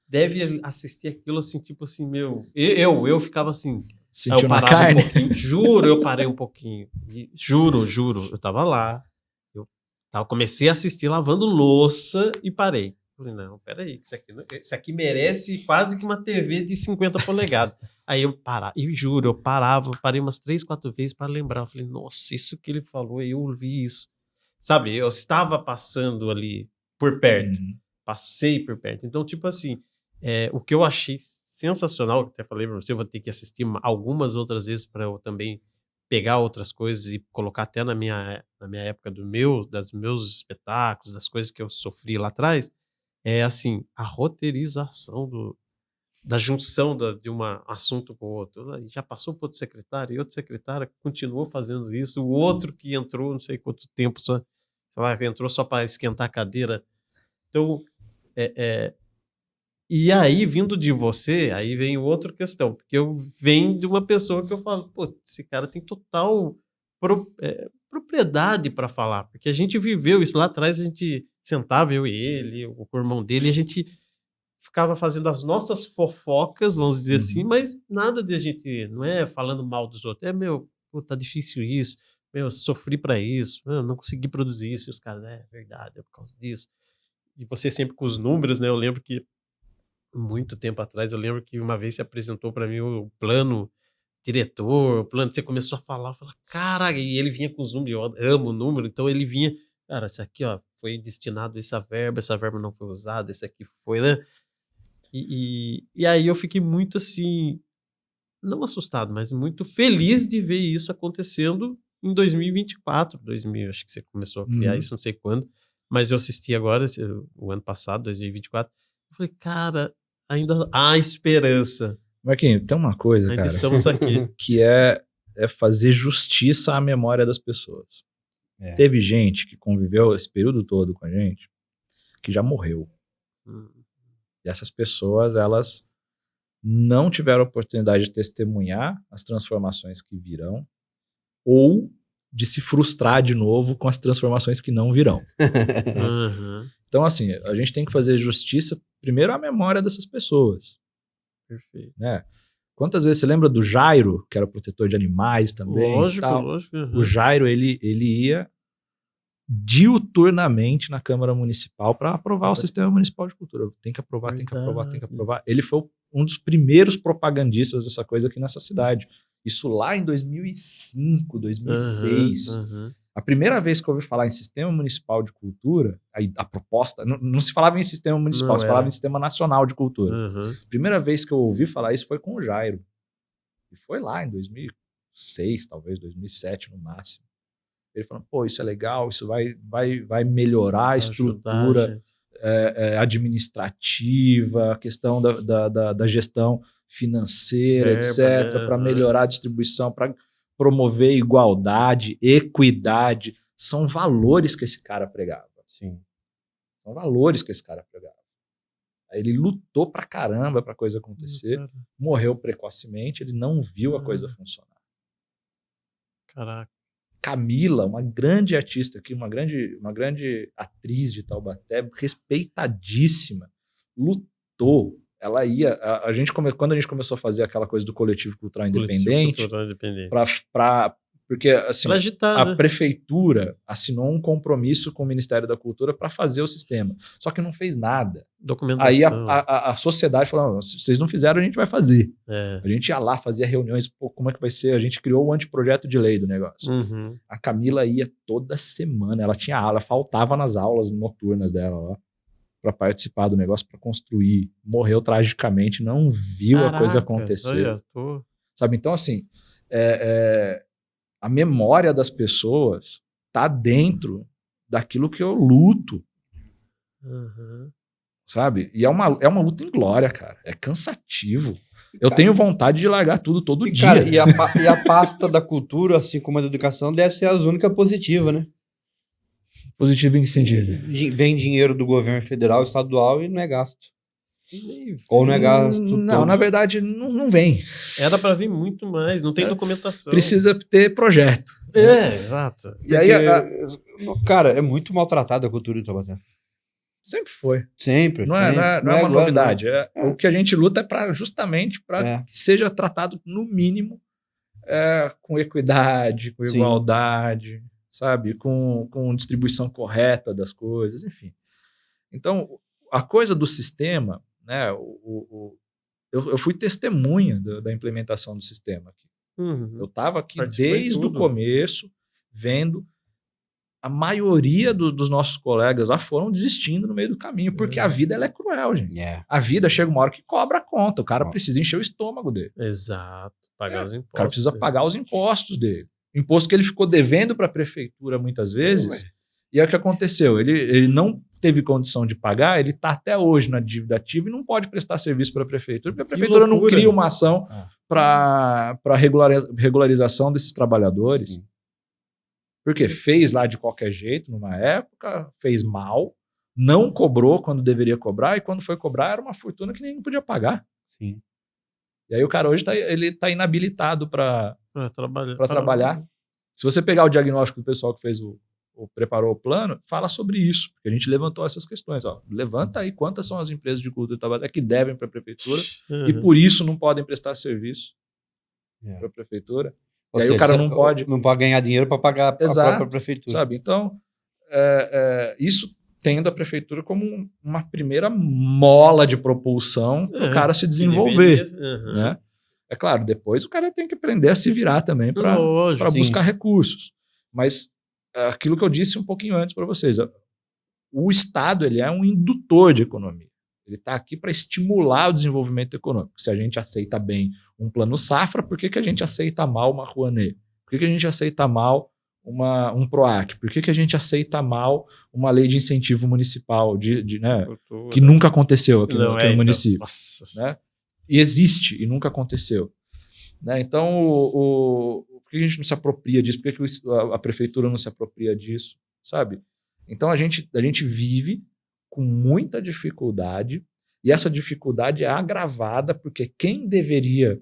deve assistir aquilo assim, tipo assim, eu ficava assim... Sentiu eu na parava carne. um pouquinho, juro, eu parei um pouquinho. Juro, eu tava lá. Eu comecei a assistir lavando louça e parei. Falei, não, peraí, isso aqui merece quase que uma TV de 50 polegadas. Aí eu parava, e juro, eu parei umas 3, 4 vezes para lembrar. Eu falei, nossa, isso que ele falou, eu ouvi isso. Sabe, eu estava passando ali por perto. Passei por perto. Então, tipo assim, o que eu achei sensacional, que até falei para você, eu vou ter que assistir algumas outras vezes para eu também pegar outras coisas e colocar até na minha época dos meus espetáculos, das coisas que eu sofri lá atrás, é assim, a roteirização da junção de um assunto com o outro. Já passou para outro secretário, e outro secretário continuou fazendo isso, o outro que entrou não sei quanto tempo, sei lá, entrou só para esquentar a cadeira. Então, e aí, vindo de você, aí vem outra questão, porque eu venho de uma pessoa que eu falo, pô, esse cara tem total propriedade para falar, porque a gente viveu isso lá atrás, a gente sentava, eu e ele, o irmão dele, e a gente ficava fazendo as nossas fofocas, vamos dizer assim, mas nada de a gente, não é falando mal dos outros, pô, tá difícil isso, sofri para isso, não consegui produzir isso, e os caras, verdade, é por causa disso. E você sempre com os números, né, eu lembro que muito tempo atrás, eu lembro que uma vez você apresentou para mim o plano diretor, o plano, você começou a falar, eu falei, caraca, e ele vinha com os números, eu amo o número, então ele vinha, cara, esse aqui, ó, foi destinado essa verba não foi usada, esse aqui foi, né? E aí eu fiquei muito assim, não assustado, mas muito feliz de ver isso acontecendo em 2024, acho que você começou a criar isso, não sei quando, mas eu assisti agora, o ano passado, 2024, eu falei, cara, ainda há esperança. Marquinhos, tem uma coisa, ainda cara, estamos aqui. Que é fazer justiça à memória das pessoas. Teve gente que conviveu esse período todo com a gente que já morreu. E essas pessoas, elas não tiveram a oportunidade de testemunhar as transformações que virão ou de se frustrar de novo com as transformações que não virão. Então, assim, a gente tem que fazer justiça primeiro à memória dessas pessoas. Perfeito. Né? Quantas vezes você lembra do Jairo, que era protetor de animais também? Lógico. O Jairo, ele ia diuturnamente na Câmara Municipal para aprovar o Sistema Municipal de Cultura. Tem que aprovar, tem que aprovar, tem que aprovar. Ele foi um dos primeiros propagandistas dessa coisa aqui nessa cidade. Isso lá em 2005, 2006. A primeira vez que eu ouvi falar em Sistema Municipal de Cultura, a proposta, não se falava em Sistema Municipal, se falava em Sistema Nacional de Cultura. A primeira vez que eu ouvi falar isso foi com o Jairo. E foi lá em 2006, talvez 2007 no máximo. Ele falou, pô, isso é legal, isso vai melhorar a estrutura administrativa, a questão da gestão financeira, etc., para melhorar a distribuição, para promover igualdade, equidade. São valores que esse cara pregava. Sim. São valores que esse cara pregava. Aí ele lutou pra caramba pra coisa acontecer, morreu precocemente, ele não viu a coisa funcionar. Caraca. Camila, uma grande artista aqui, uma grande atriz de Taubaté, respeitadíssima, lutou. Ela ia, quando a gente começou a fazer aquela coisa do coletivo cultural independente, porque assim, a prefeitura assinou um compromisso com o Ministério da Cultura para fazer o sistema, só que não fez nada. Documentação. Aí a sociedade falou, se vocês não fizeram, a gente vai fazer. A gente ia lá, fazia reuniões, pô, como é que vai ser? A gente criou o anteprojeto de lei do negócio. A Camila ia toda semana, ela tinha aula, faltava nas aulas noturnas dela lá, para participar do negócio, para construir. Morreu tragicamente, não viu a coisa acontecer. Sabe, então assim, a memória das pessoas tá dentro daquilo que eu luto. Sabe? E é uma luta em glória, cara. É cansativo. Eu tenho vontade de largar tudo todo dia. Cara, e a pasta da cultura, assim como a da educação, deve ser as únicas positivas, né? Positivo em que sentido? Vem dinheiro do governo federal, estadual e não é gasto. Ou não é gasto? Não, todo. na verdade, não vem. Era para vir muito mais, não tem documentação. Precisa ter projeto. Exato. E aí, cara, é muito maltratada a cultura de Taubaté. Sempre foi. Sempre. Não é uma novidade. O que a gente luta é justamente para que seja tratado, no mínimo, com equidade, com igualdade, sabe? Com distribuição correta das coisas, enfim. Então, a coisa do sistema, né? Eu fui testemunha da implementação do sistema aqui. Eu estava aqui desde o começo, vendo. A maioria dos nossos colegas lá foram desistindo no meio do caminho, porque a vida ela é cruel, gente. A vida chega uma hora que cobra a conta, o cara precisa encher o estômago dele. Exato, pagar os impostos. O cara precisa pagar os impostos dele. Imposto que ele ficou devendo para a prefeitura muitas vezes, e é o que aconteceu. Ele não teve condição de pagar, ele está até hoje na dívida ativa e não pode prestar serviço para a prefeitura, porque a prefeitura não cria uma ação para regularização desses trabalhadores. Sim. Porque fez lá de qualquer jeito, numa época, fez mal, não cobrou quando deveria cobrar, e quando foi cobrar era uma fortuna que ninguém podia pagar. Sim. E aí o cara hoje tá inabilitado para trabalhar. Se você pegar o diagnóstico do pessoal que fez preparou o plano, fala sobre isso, porque a gente levantou essas questões. Levanta aí quantas são as empresas de cultura de Taubaté que devem para a prefeitura e por isso não podem prestar serviço para a prefeitura. E aí o cara não pode ganhar dinheiro para pagar a própria prefeitura. Sabe? Então, isso tendo a prefeitura como uma primeira mola de propulsão para o cara se desenvolver. Né? É claro, depois o cara tem que aprender a se virar também para buscar recursos. Mas aquilo que eu disse um pouquinho antes para vocês, o Estado ele é um indutor de economia. Ele está aqui para estimular o desenvolvimento econômico. Se a gente aceita bem um plano safra, por que a gente aceita mal uma Rouanet? Por que a gente aceita mal um PROAC? Por que a gente aceita mal uma lei de incentivo municipal né, que nunca aconteceu aqui no município? Né? E existe e nunca aconteceu. Né? Então, por que a gente não se apropria disso? Por que a prefeitura não se apropria disso? Sabe? Então, a gente vive com muita dificuldade, e essa dificuldade é agravada porque quem deveria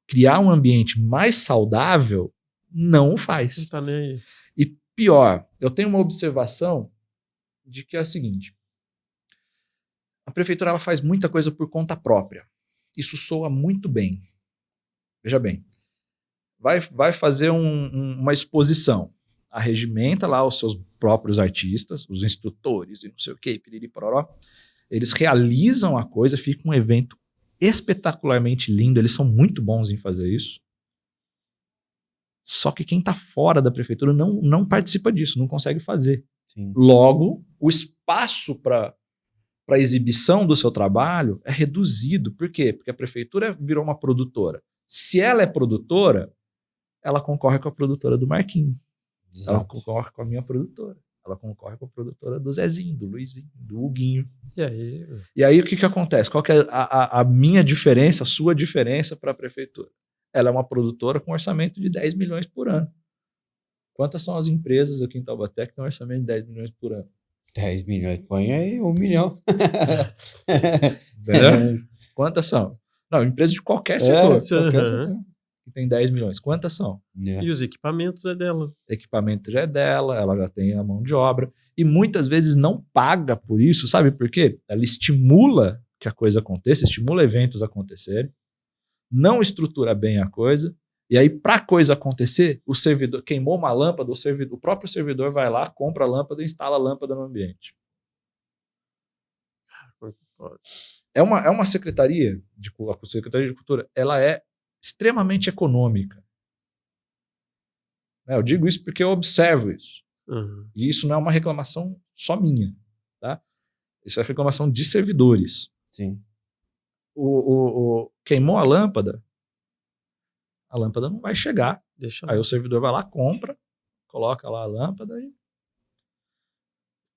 criar um ambiente mais saudável não o faz. Não tá nem aí. E pior, eu tenho uma observação de que é a seguinte: a prefeitura ela faz muita coisa por conta própria. Isso soa muito bem. Veja bem, vai fazer uma exposição. Arregimenta lá os seus próprios artistas, os instrutores e não sei o que, piriri pororó. Eles realizam a coisa, fica um evento espetacularmente lindo, eles são muito bons em fazer isso. Só que quem está fora da prefeitura não participa disso, não consegue fazer. Sim. Logo, o espaço para exibição do seu trabalho é reduzido. Por quê? Porque a prefeitura virou uma produtora. Se ela é produtora, ela concorre com a produtora do Marquinhos. Ela Exato. concorre com a minha produtora. Ela concorre com a produtora do Zezinho, do Luizinho, do Huguinho. E aí? O que acontece? Qual que é a minha diferença, a sua diferença para a prefeitura? Ela é uma produtora com orçamento de 10 milhões por ano. Quantas são as empresas aqui em Taubaté que têm um orçamento de 10 milhões por ano? 10 milhões, põe aí 1 milhão. Entendeu? Quantas são? Não, empresa de qualquer setor. Qualquer Uhum. setor que tem 10 milhões. Quantas são? E os equipamentos é dela. Equipamento já é dela, ela já tem a mão de obra. E muitas vezes não paga por isso. Sabe por quê? Ela estimula que a coisa aconteça, estimula eventos acontecerem, não estrutura bem a coisa. E aí, para a coisa acontecer, o servidor queimou uma lâmpada, o próprio servidor vai lá, compra a lâmpada e instala a lâmpada no ambiente. É uma secretaria a Secretaria de Cultura, ela é extremamente econômica. Eu digo isso porque eu observo isso. Uhum. E isso não é uma reclamação só minha. Tá? Isso é reclamação de servidores. Sim. Queimou a lâmpada não vai chegar. Deixa Aí o servidor vai lá, compra, coloca lá a lâmpada e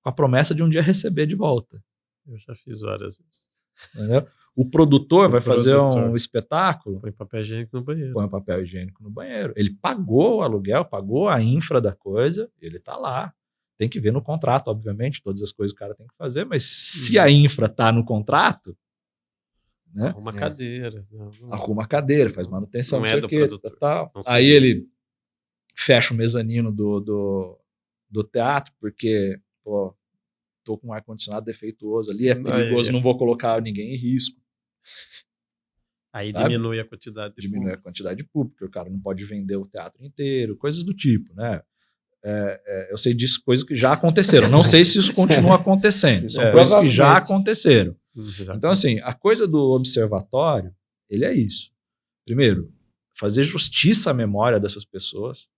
com a promessa de um dia receber de volta. Eu já fiz várias vezes. Entendeu? O produtor vai fazer produtor. um espetáculo, Põe papel higiênico no banheiro. põe o papel higiênico no banheiro. Ele pagou o aluguel, pagou a infra da coisa, ele tá lá. Tem que ver no contrato, obviamente, todas as coisas que o cara tem que fazer, mas se a infra tá no contrato, né? Arruma cadeira. Arruma a cadeira, faz manutenção, Não não é sei do o quê, produtor. tal. Não sei. Aí ele fecha o mezanino do teatro, porque, pô, tô com um ar-condicionado defeituoso ali, é perigoso, Aí. não vou colocar ninguém em risco. Aí Sabe? diminui a quantidade de Diminui a quantidade de público, porque o cara não pode vender o teatro inteiro, coisas do tipo, né? Eu sei disso, coisas que já aconteceram. Não sei se isso continua acontecendo. São coisas que já provavelmente. aconteceram. Já- Então, assim, a coisa do observatório, ele é isso. Primeiro, fazer justiça à memória dessas pessoas,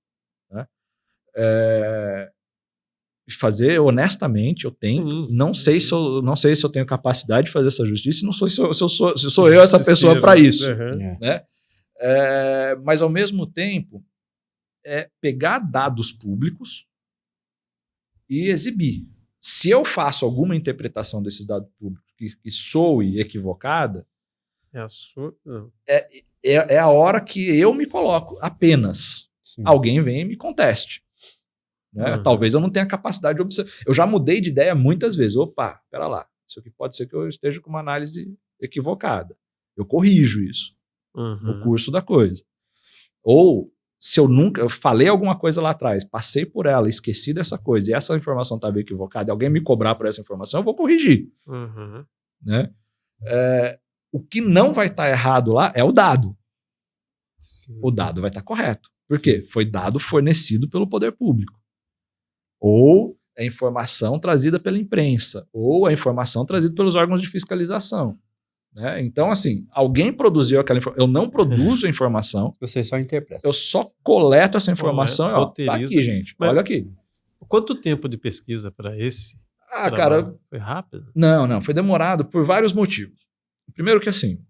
né? Fazer honestamente, eu tento. Sim. Não sei se eu tenho capacidade de fazer essa justiça, não sei se sou eu essa pessoa para isso. Uhum. Né? Mas, ao mesmo tempo, pegar dados públicos e exibir. Se eu faço alguma interpretação desses dados públicos que soe equivocada, É a sua. Não. é a hora que eu me coloco apenas. Sim. Alguém vem e me conteste. Né? Uhum. Talvez eu não tenha capacidade de observar. Eu já mudei de ideia muitas vezes. Opa, pera lá. Isso aqui pode ser que eu esteja com uma análise equivocada. Eu corrijo isso no Uhum. curso da coisa. Ou, se eu falei alguma coisa lá atrás, passei por ela, esqueci dessa coisa, e essa informação estava equivocada, e alguém me cobrar por essa informação, eu vou corrigir. Uhum. Né? O que não vai estar errado lá é o dado. Sim. O dado vai estar correto. Por quê? Foi dado fornecido pelo poder público. Ou a informação trazida pela imprensa, ou a informação trazida pelos órgãos de fiscalização. Né? Então, assim, alguém produziu aquela informação. Eu não produzo a informação, Você só interpreta. eu só coleto essa informação e, ó, tá roteiriza. aqui, gente. Mas- Olha aqui. Quanto tempo de pesquisa para esse? Ah, trabalho? cara, Foi rápido? não, foi demorado por vários motivos. Primeiro que, assim,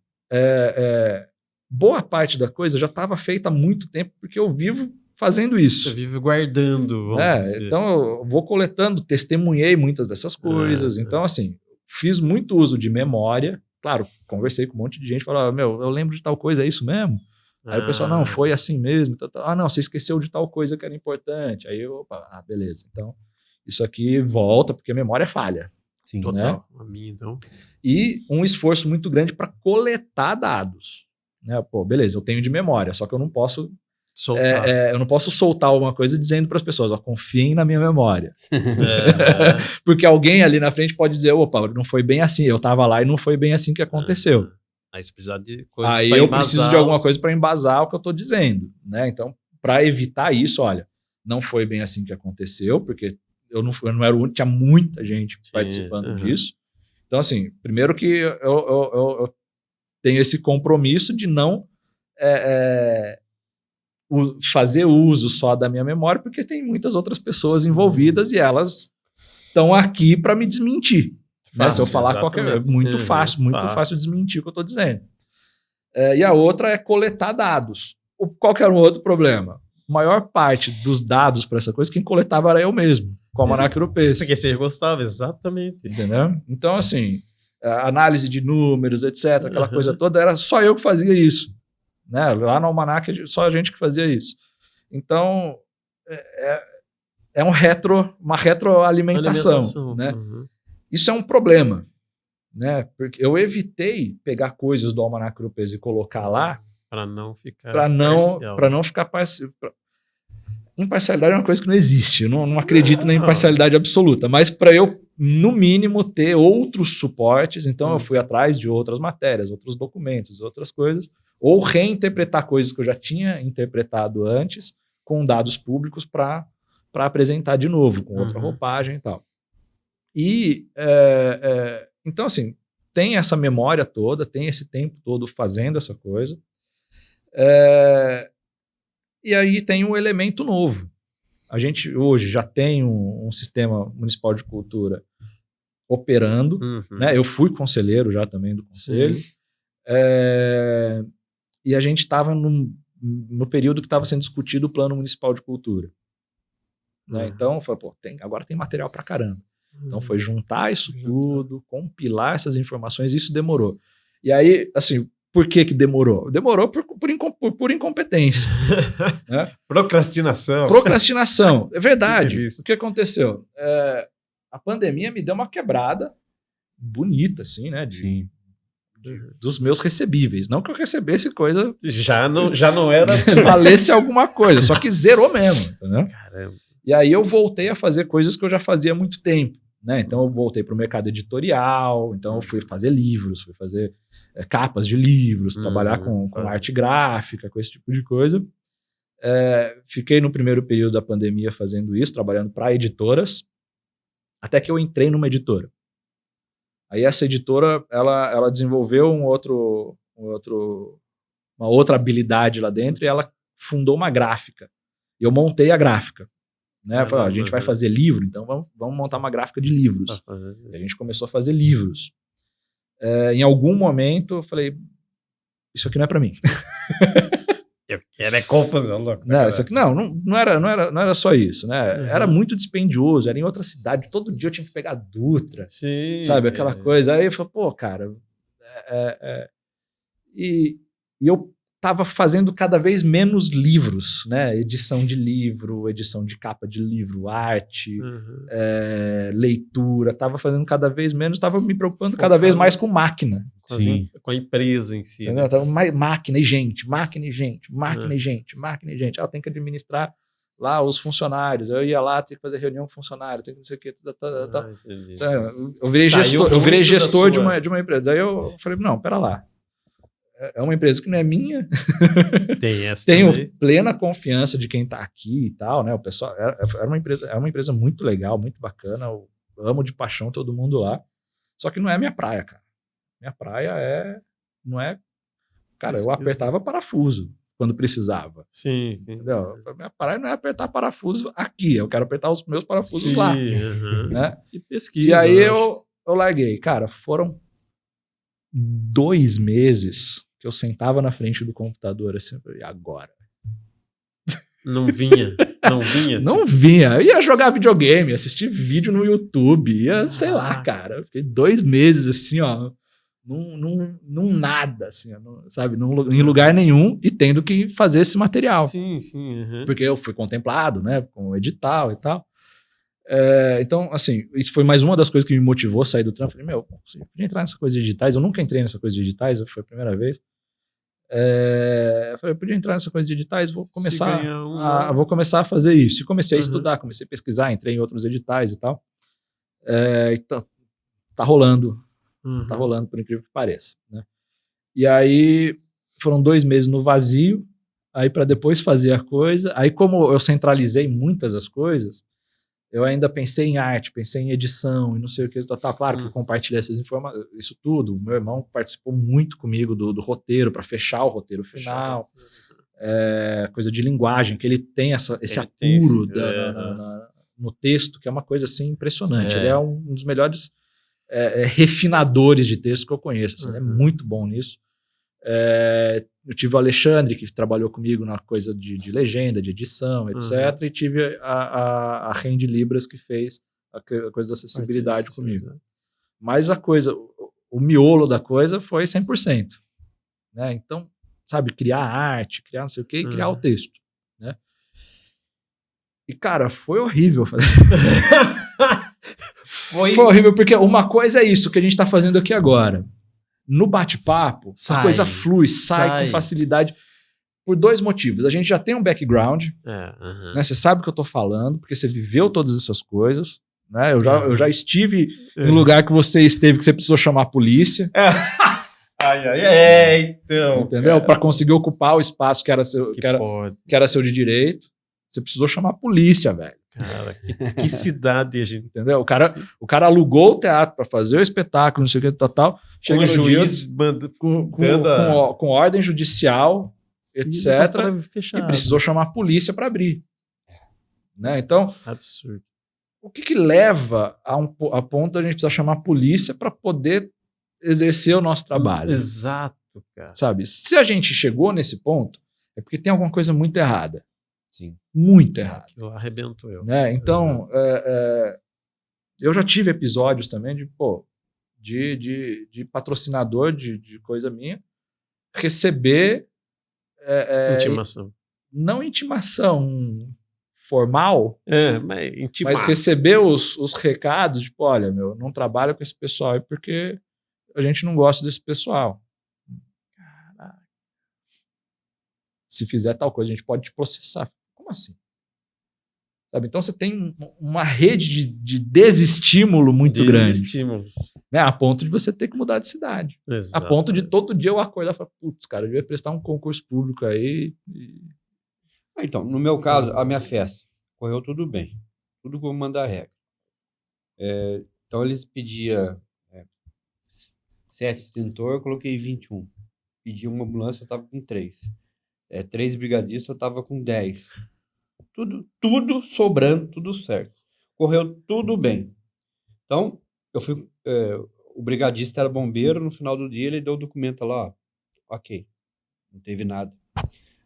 boa parte da coisa já estava feita há muito tempo, porque eu vivo fazendo Você isso. vive guardando, vamos dizer. Então, eu vou coletando, testemunhei muitas dessas coisas. Então, assim, fiz muito uso de memória. Claro, conversei com um monte de gente, falava, eu lembro de tal coisa, é isso mesmo? Aí o pessoal, não, foi assim mesmo. Não, você esqueceu de tal coisa que era importante. Aí eu, opa, beleza. Então, isso aqui volta, porque a memória é falha. Sim. Total. A minha, então. E um esforço muito grande para coletar dados. Né? Pô, beleza, eu tenho de memória, só que eu não posso soltar alguma coisa dizendo para as pessoas, ó, confiem na minha memória. Porque alguém ali na frente pode dizer, opa, não foi bem assim, eu estava lá e não foi bem assim que aconteceu. Aí você precisa de coisas Aí pra eu embasar preciso de alguma os- coisa para embasar o que eu estou dizendo. Né? Então, para evitar isso, olha, não foi bem assim que aconteceu, porque eu não era o único, tinha muita gente participando disso. Então, assim, primeiro que eu tenho esse compromisso de não fazer uso só da minha memória, porque tem muitas outras pessoas envolvidas e elas estão aqui para me desmentir. Né? Se eu falar qualquer coisa, é muito fácil desmentir o que eu estou dizendo. E a outra é coletar dados. Qual que era um outro problema? A maior parte dos dados para essa coisa, quem coletava era eu mesmo, com o Almanac Europeu. Porque você gostava, exatamente. Entendeu? Então, assim, a análise de números, etc., aquela coisa toda, era só eu que fazia isso. Né? Lá no Almanac, só a gente que fazia isso. Então, é uma retroalimentação. Né? Isso é um problema. Né? Porque eu evitei pegar coisas do Almanac Europeu e colocar lá para não ficar parcial. Imparcialidade é uma coisa que não existe. Eu não acredito na imparcialidade absoluta. Mas para eu, no mínimo, ter outros suportes, então eu fui atrás de outras matérias, outros documentos, outras coisas, ou reinterpretar coisas que eu já tinha interpretado antes com dados públicos para apresentar de novo, com outra roupagem e tal. E, então, assim, tem essa memória toda, tem esse tempo todo fazendo essa coisa. E aí tem um elemento novo. A gente hoje já tem um sistema municipal de cultura operando. Né? Eu fui conselheiro já também do conselho. E a gente estava no período que estava sendo discutido o plano municipal de cultura. Né? Então, foi, agora tem material pra caramba. Então foi juntar isso tudo, compilar essas informações, isso demorou. E aí, assim, por que demorou? Demorou por incompetência. Né? Procrastinação. É verdade. O que aconteceu? A pandemia me deu uma quebrada bonita, assim, né? Dos meus recebíveis. Não que eu recebesse coisa... Já não era... valesse alguma coisa, só que zerou mesmo. Entendeu? Caramba. E aí eu voltei a fazer coisas que eu já fazia há muito tempo. Né? Então eu voltei para o mercado editorial, então eu fui fazer livros, fui fazer capas de livros, trabalhar com arte gráfica, com esse tipo de coisa. Fiquei no primeiro período da pandemia fazendo isso, trabalhando para editoras, até que eu entrei numa editora. Aí essa editora, ela desenvolveu uma outra habilidade lá dentro e ela fundou uma gráfica. E eu montei a gráfica. Né? Falei, a gente vai fazer livro, então vamos montar uma gráfica de livros. E a gente começou a fazer livros. Em algum momento eu falei, isso aqui não é para mim. Eu quero confusão, louco. Isso aqui, não era só isso, né? Era muito dispendioso, era em outra cidade, todo dia eu tinha que pegar Dutra, sabe, aquela coisa. Aí eu falei, pô, cara, e eu estava fazendo cada vez menos livros, né? Edição de livro, edição de capa de livro, arte, leitura. Estava fazendo cada vez menos, estava me preocupando cada vez mais com máquina. Com a empresa em si. Né? Tava máquina e gente. Ela tem que administrar lá os funcionários. Eu ia lá, tinha que fazer reunião com funcionário, tem que não sei o que. Eu virei gestor de uma empresa. Aí eu falei, não, pera lá. É uma empresa que não é minha. Tenho plena confiança de quem está aqui e tal, né? O pessoal é uma empresa muito legal, muito bacana. Eu amo de paixão todo mundo lá. Só que não é minha praia, cara. Minha praia não é. Cara, eu apertava parafuso quando precisava. Sim. Entendeu? Minha praia não é apertar parafuso aqui. Eu quero apertar os meus parafusos lá. Né? E pesquisa. E aí eu larguei. Cara, foram 2 meses que eu sentava na frente do computador assim, e agora? Não vinha? Não vinha. Eu ia jogar videogame, assistir vídeo no YouTube, sei lá, cara. Eu fiquei 2 meses assim, ó, num nada, assim, sabe? Em lugar nenhum e tendo que fazer esse material. Sim. Porque eu fui contemplado, né, com o edital e tal. Então, assim, isso foi mais uma das coisas que me motivou a sair do trampo. Falei, eu podia entrar nessa coisa de digitais. Eu nunca entrei nessa coisa de digitais, foi a primeira vez. Eu falei, eu podia entrar nessa coisa de digitais, vou começar a fazer isso. E comecei a estudar, comecei a pesquisar, entrei em outros editais e tal. Então, tá rolando. Tá rolando, por incrível que pareça. Né? E aí, foram 2 meses no vazio, aí para depois fazer a coisa. Aí, como eu centralizei muitas das coisas, eu ainda pensei em arte, pensei em edição e não sei o que. Claro que eu compartilhei essas informações, isso tudo. Meu irmão participou muito comigo do roteiro, para fechar o roteiro final. Coisa de linguagem, que ele tem esse apuro no texto, que é uma coisa assim impressionante. Ele é um dos melhores refinadores de texto que eu conheço. Assim, ele é muito bom nisso. Eu tive o Alexandre, que trabalhou comigo na coisa de legenda, de edição, etc. E tive a Rende Libras, que fez a coisa da acessibilidade comigo. Né? Mas o miolo da coisa foi 100%. Né? Então, sabe, criar arte, criar não sei o quê, e criar o texto. Né? E, cara, foi horrível fazer. Foi horrível, porque uma coisa é isso que a gente está fazendo aqui agora. No bate-papo, a coisa flui, sai com facilidade por 2 motivos. A gente já tem um background, né? Você sabe o que eu tô falando, porque você viveu todas essas coisas. Né? Eu já estive em lugar que você esteve, que você precisou chamar a polícia. Então. Entendeu? Para conseguir ocupar o espaço que era seu de direito. Você precisou chamar a polícia, velho. Cara, que cidade a gente... Entendeu? O cara alugou o teatro para fazer o espetáculo, não sei o que, tal. Chega o juiz com ordem judicial, etc. E precisou chamar a polícia para abrir. Né? Então, absurdo. O que leva a ponto da gente precisar chamar a polícia para poder exercer o nosso trabalho? Exato, cara. Sabe? Se a gente chegou nesse ponto, é porque tem alguma coisa muito errada. Sim. Muito errada. Aquilo lá arrebentou eu. Né? Então, eu já tive episódios também de patrocinador de coisa minha receber... intimação. Não intimação formal, mas receber os recados, tipo, olha, não trabalha com esse pessoal aí porque a gente não gosta desse pessoal. Caraca. Se fizer tal coisa, a gente pode te processar. Como assim? Sabe? Então você tem uma rede de desestímulo muito grande. Né? A ponto de você ter que mudar de cidade. Exato. A ponto de todo dia eu acordar e falar, putz, cara, eu devia prestar um concurso público aí. Então, no meu caso, a minha festa correu tudo bem. Tudo como manda a regra. Então eles pediam 7 extintor, eu coloquei 21. Pedi uma ambulância, eu estava com 3. 3 brigadistas, eu estava com 10. Tudo sobrando, tudo certo. Correu tudo bem. Então, eu fui... o brigadista era bombeiro, no final do dia ele deu o documento lá, ó, ok, não teve nada.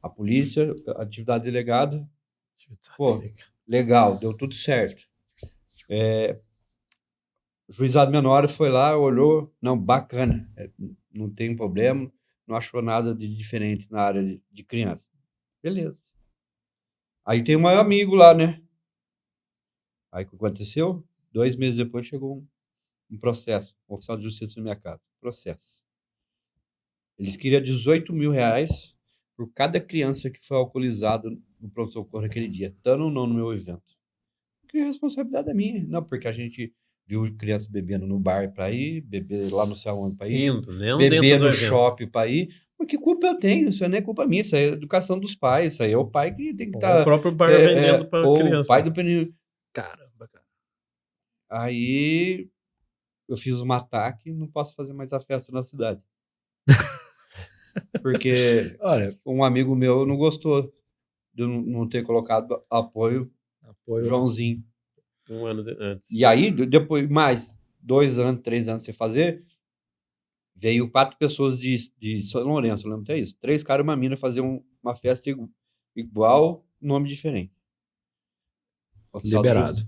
A polícia, atividade delegada, pô, legal, deu tudo certo. O juizado menor foi lá, olhou, não, bacana, não tem problema, não achou nada de diferente na área de criança. Beleza. Aí tem um amigo lá, né? Aí o que aconteceu? 2 meses depois chegou um processo, um oficial de justiça na minha casa. Processo. Eles queriam R$18 mil por cada criança que foi alcoolizada no pronto-socorro naquele dia, estando ou não no meu evento. Que responsabilidade é minha? Não, porque a gente viu criança bebendo no bar para ir, beber lá no céu para ir, beber no shopping para ir. Mas que culpa eu tenho? Isso não é culpa minha, isso é educação dos pais, isso aí é o pai que tem que estar... O próprio bar vendendo para a criança. O pai do menino. Caramba, cara. Aí eu fiz um ataque e não posso fazer mais a festa na cidade. Porque um amigo meu não gostou de eu não ter colocado apoio Joãozinho. Um ano antes. E aí, depois, mais 2 anos, 3 anos sem fazer, veio 4 pessoas de São Lourenço, eu lembro até isso. 3 caras e uma mina fazer uma festa igual, nome diferente. Liberado.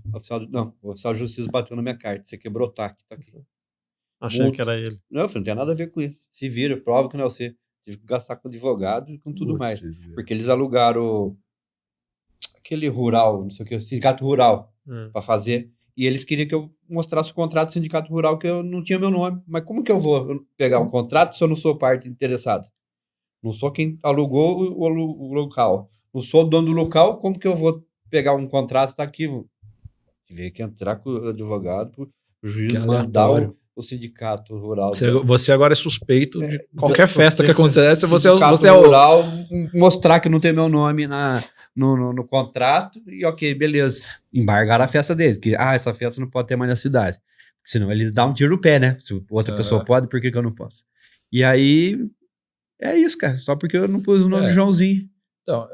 O oficial de justiça bateu na minha carta. Você quebrou o TAC, tá aqui. Achei que era ele. Não, não tem nada a ver com isso. Se vira, prova que não é você. Tive que gastar com advogado e com tudo mais. Porque eles alugaram aquele rural, não sei o que, sindicato rural, para fazer. E eles queriam que eu mostrasse o contrato do sindicato rural, que eu não tinha meu nome. Mas como que eu vou pegar um contrato se eu não sou parte interessada? Não sou quem alugou o local. Não sou o dono do local, como que eu vou pegar um contrato? Tá aqui. Tive que entrar com o advogado, pro juiz mandar o sindicato rural. Você agora é suspeito de qualquer festa que acontecesse. Você é o rural, mostrar que não tem meu nome no contrato e ok, beleza. Embargar a festa deles. Que, essa festa não pode ter mais na cidade. Senão eles dão um tiro no pé, né? Se outra pessoa pode, por que eu não posso? E aí, é isso, cara. Só porque eu não pus o nome de Joãozinho. Então,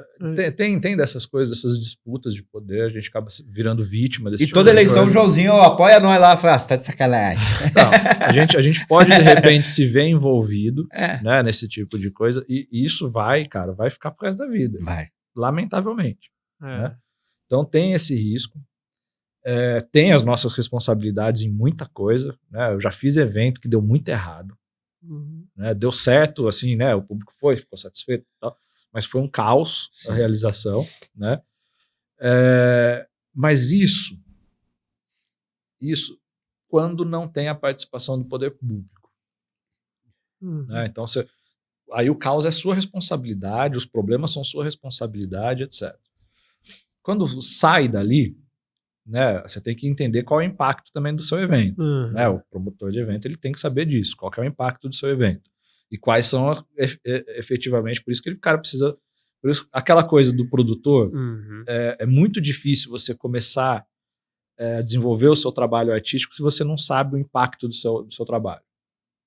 tem dessas coisas, dessas disputas de poder, a gente acaba virando vítima desse E tipo toda de eleição o coisa. Joãozinho apoia nós lá, fala, você tá de sacanagem. Não, a gente pode, de repente, se ver envolvido né, nesse tipo de coisa, e isso vai ficar pro resto da vida. Vai. Lamentavelmente. Né? Então tem esse risco. Tem as nossas responsabilidades em muita coisa. Né? Eu já fiz evento que deu muito errado. Né? Deu certo, assim, né? O público ficou satisfeito e tal. Mas foi um caos a realização, né? Mas isso quando não tem a participação do poder público. Né? Então, aí o caos é sua responsabilidade, os problemas são sua responsabilidade, etc. Quando sai dali, né, você tem que entender qual é o impacto também do seu evento. Né? O promotor de evento ele tem que saber disso, qual que é o impacto do seu evento. E quais são efetivamente, por isso que o cara precisa... Por isso, aquela coisa do produtor, é muito difícil você começar a desenvolver o seu trabalho artístico se você não sabe o impacto do seu trabalho.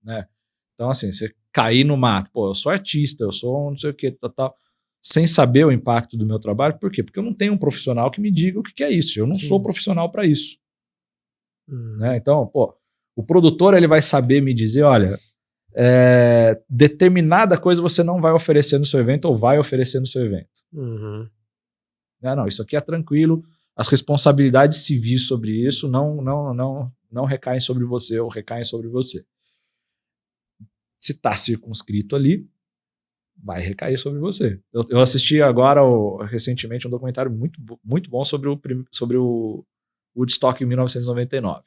Né? Então, assim, você cair no mato, pô, eu sou artista, eu sou não sei o que, tal, sem saber o impacto do meu trabalho, por quê? Porque eu não tenho um profissional que me diga o que é isso, eu não sou profissional para isso. Né? Então, pô, o produtor ele vai saber me dizer, olha... determinada coisa você não vai oferecer no seu evento ou vai oferecer no seu evento. Não, isso aqui é tranquilo, as responsabilidades civis sobre isso não recaem sobre você ou recaem sobre você. Se está circunscrito ali, vai recair sobre você. Eu assisti agora, recentemente, um documentário muito, muito bom sobre o Woodstock em 1999.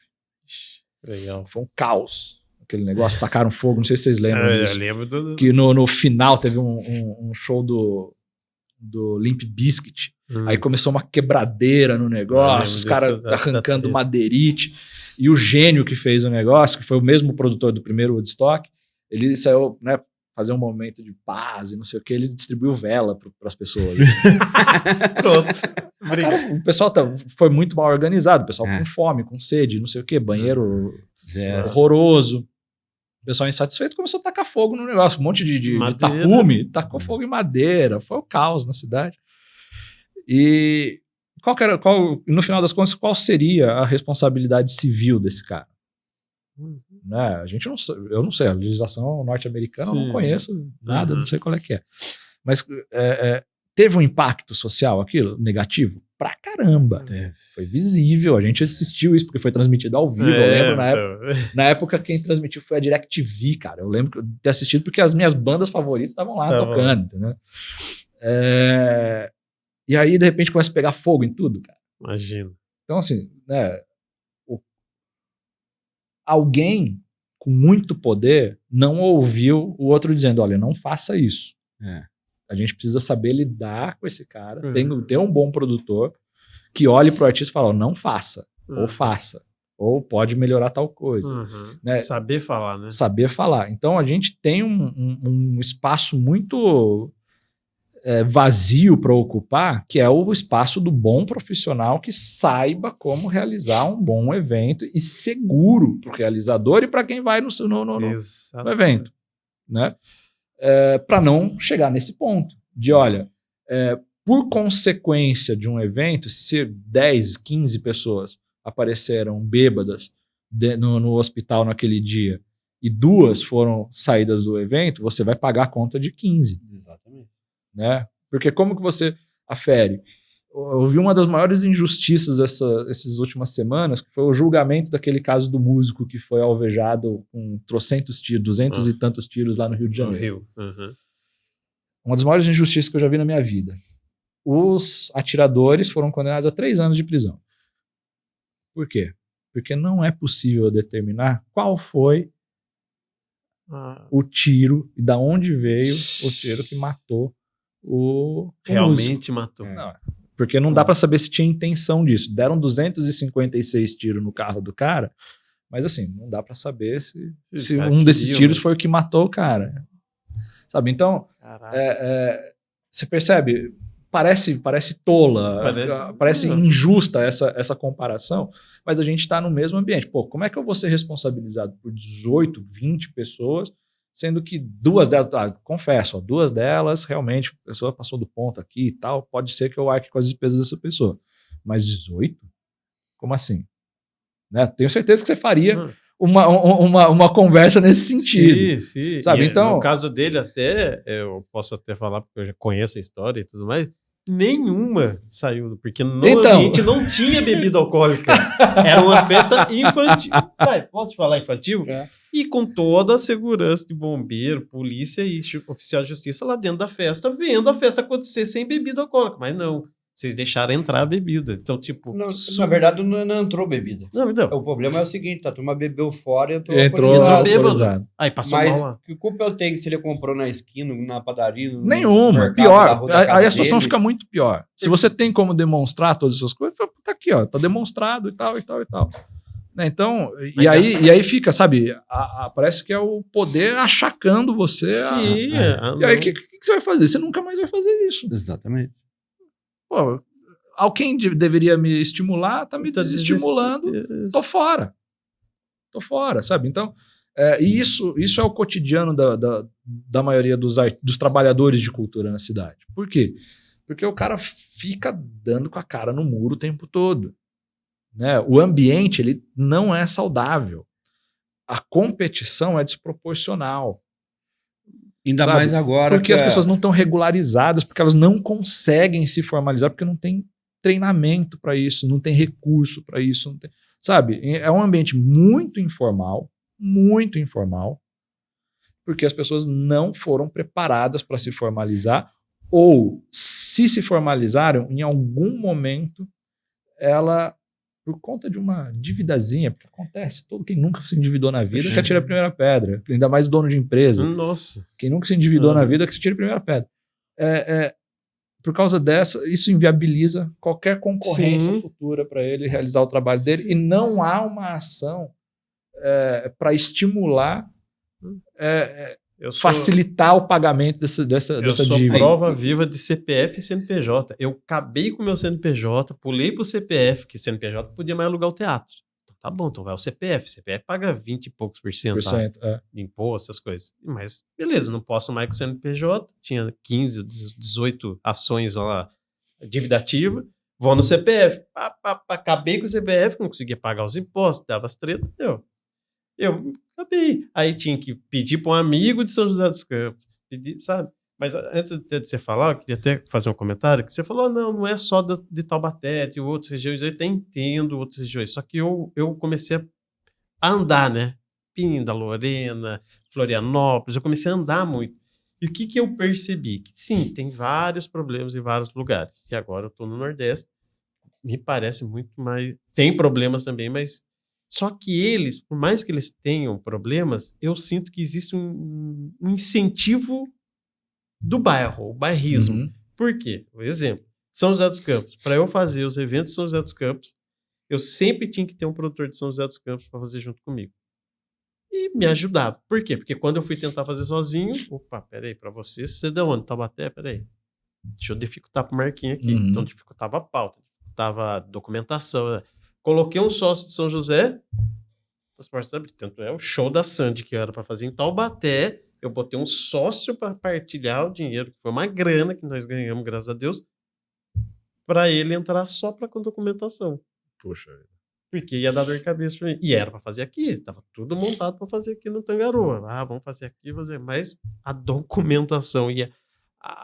Legal. Foi um caos. Aquele negócio, tacaram fogo, não sei se vocês lembram disso. Eu lembro que no final teve um show do Limp Bizkit. Aí começou uma quebradeira no negócio, os caras arrancando madeirite. E o gênio que fez o negócio, que foi o mesmo produtor do primeiro Woodstock, ele saiu, né, fazer um momento de paz e não sei o que, ele distribuiu vela para as pessoas. Pronto. Cara, o pessoal foi muito mal organizado, o pessoal com fome, com sede, não sei o que, banheiro horroroso. O pessoal insatisfeito começou a tacar fogo no negócio. Um monte de tapume, tacou fogo em madeira. Foi o caos na cidade. E no final das contas, qual seria a responsabilidade civil desse cara? Né? Eu não sei, a legislação norte-americana eu não conheço nada, não sei qual é que é. Mas teve um impacto social aquilo? Negativo? Pra caramba. Foi visível, a gente assistiu isso porque foi transmitido ao vivo. Eu lembro na época quem transmitiu foi a DirecTV, cara. Eu lembro de ter assistido porque as minhas bandas favoritas estavam lá tocando, entendeu? E aí, de repente, começa a pegar fogo em tudo, cara. Imagino. Então, assim, né, alguém com muito poder não ouviu o outro dizendo, olha, não faça isso. A gente precisa saber lidar com esse cara. Ter um bom produtor que olhe pro artista e fala, não faça, ou faça, ou pode melhorar tal coisa. Né? Saber falar, né? Saber falar. Então, a gente tem um espaço muito vazio para ocupar, que é o espaço do bom profissional que saiba como realizar um bom evento e seguro para o realizador e para quem vai no evento. Né? Para não chegar nesse ponto de, olha, por consequência de um evento, se 10, 15 pessoas apareceram bêbadas no hospital naquele dia e 2 foram saídas do evento, você vai pagar a conta de 15. Exatamente. Né? Porque como que você afere? Eu vi uma das maiores injustiças essas últimas semanas, que foi o julgamento daquele caso do músico que foi alvejado com 300 tiros, 200 e tantos tiros lá no Rio de Janeiro. Uma das maiores injustiças que eu já vi na minha vida. Os atiradores foram condenados a 3 anos de prisão. Por quê? Porque não é possível determinar qual foi o tiro e da onde veio o tiro que matou o realmente músico. matou. Não, porque não dá para saber se tinha intenção disso. Deram 256 tiros no carro do cara, mas assim, não dá para saber se um desses tiros foi o que matou o cara. Sabe? Então, você percebe? Parece tola, parece injusta essa comparação, mas a gente está no mesmo ambiente. Pô, como é que eu vou ser responsabilizado por 18, 20 pessoas sendo que 2 delas, confesso, 2 delas realmente a pessoa passou do ponto aqui e tal, pode ser que eu arque com as despesas dessa pessoa. Mas 18? Como assim? Né? Tenho certeza que você faria uma conversa nesse sentido. Sim. Sabe? Então, no caso dele até, eu posso até falar porque eu já conheço a história e tudo mais, nenhuma saiu, porque no ambiente não tinha bebida alcoólica. Era uma festa infantil. Posso falar infantil? É. E com toda a segurança de bombeiro, polícia e oficial de justiça lá dentro da festa, vendo a festa acontecer sem bebida alcoólica. Mas não, vocês deixaram entrar a bebida. Então, tipo... Não, na verdade, não entrou bebida. Não. O problema é o seguinte, a turma bebeu fora e entrou bêbado. alcoolizado. Aí passou Mas mal lá. que culpa eu tenho se ele comprou na esquina, na padaria? Nenhuma. Pior. Aí a situação fica muito pior. Se você tem como demonstrar todas essas coisas, tá aqui, ó, tá demonstrado e tal. Né? Então, e aí fica, sabe, parece que é o poder achacando você. Sim. E aí o que você vai fazer? Você nunca mais vai fazer isso. Exatamente. Pô, alguém deveria me estimular, tá me desestimulando, tô fora, sabe? Então, isso é o cotidiano da maioria dos trabalhadores de cultura na cidade. Por quê? Porque o cara fica dando com a cara no muro o tempo todo. Né? O ambiente ele não é saudável. A competição é desproporcional. Ainda sabe? mais agora. Porque as pessoas não estão regularizadas, porque elas não conseguem se formalizar, porque não tem treinamento para isso, não tem recurso para isso. Sabe? É um ambiente muito informal, porque as pessoas não foram preparadas para se formalizar, ou se formalizaram, em algum momento, ela, por conta de uma dívidazinha, porque acontece, todo quem nunca se endividou na vida quer tirar a primeira pedra, ainda mais dono de empresa. Nossa. Quem nunca se endividou na vida quer tirar a primeira pedra. Por causa dessa, isso inviabiliza qualquer concorrência futura para ele realizar o trabalho dele, e não há ação para estimular, facilitar o pagamento dessa dívida. Eu sou prova viva de CPF e CNPJ. Eu acabei com o meu CNPJ, pulei pro CPF, que CNPJ podia mais alugar o teatro. Então, tá bom, então vai ao CPF. CPF paga 20 e poucos por cento de imposto, essas coisas. Mas, beleza, não posso mais com o CNPJ. Tinha 15, 18 ações lá, dívida ativa. Vou no CPF. Acabei com o CPF, não conseguia pagar os impostos, dava as tretas. Eu acabei. Aí tinha que pedir para um amigo de São José dos Campos. Pedir, sabe? Mas antes de você falar, eu queria até fazer um comentário, que você falou, não é só de Taubaté, de outras regiões, eu até entendo outras regiões, só que eu comecei a andar, né? Pinda, Lorena, Florianópolis, eu comecei a andar muito. E o que eu percebi? Que sim, tem vários problemas em vários lugares. E agora eu estou no Nordeste, me parece muito mais... Tem problemas também, mas... Só que eles, por mais que eles tenham problemas, eu sinto que existe um incentivo do bairro, o bairrismo. Por quê? Por exemplo, São José dos Campos. Para eu fazer os eventos de São José dos Campos, eu sempre tinha que ter um produtor de São José dos Campos para fazer junto comigo. E me ajudava. Por quê? Porque quando eu fui tentar fazer sozinho, peraí, para você é de onde? Taubaté? Peraí. Deixa eu dificultar pro Marquinhos aqui. Então dificultava a pauta, dificultava a documentação. Coloquei um sócio de São José, tanto é o show da Sandy que eu era para fazer em Taubaté, eu botei um sócio para partilhar o dinheiro, que foi uma grana que nós ganhamos, graças a Deus, para ele entrar só para com documentação. Poxa. Porque ia dar dor de cabeça para mim. E era para fazer aqui, tava tudo montado para fazer aqui no Tangaroa. Vamos fazer aqui, mas a documentação e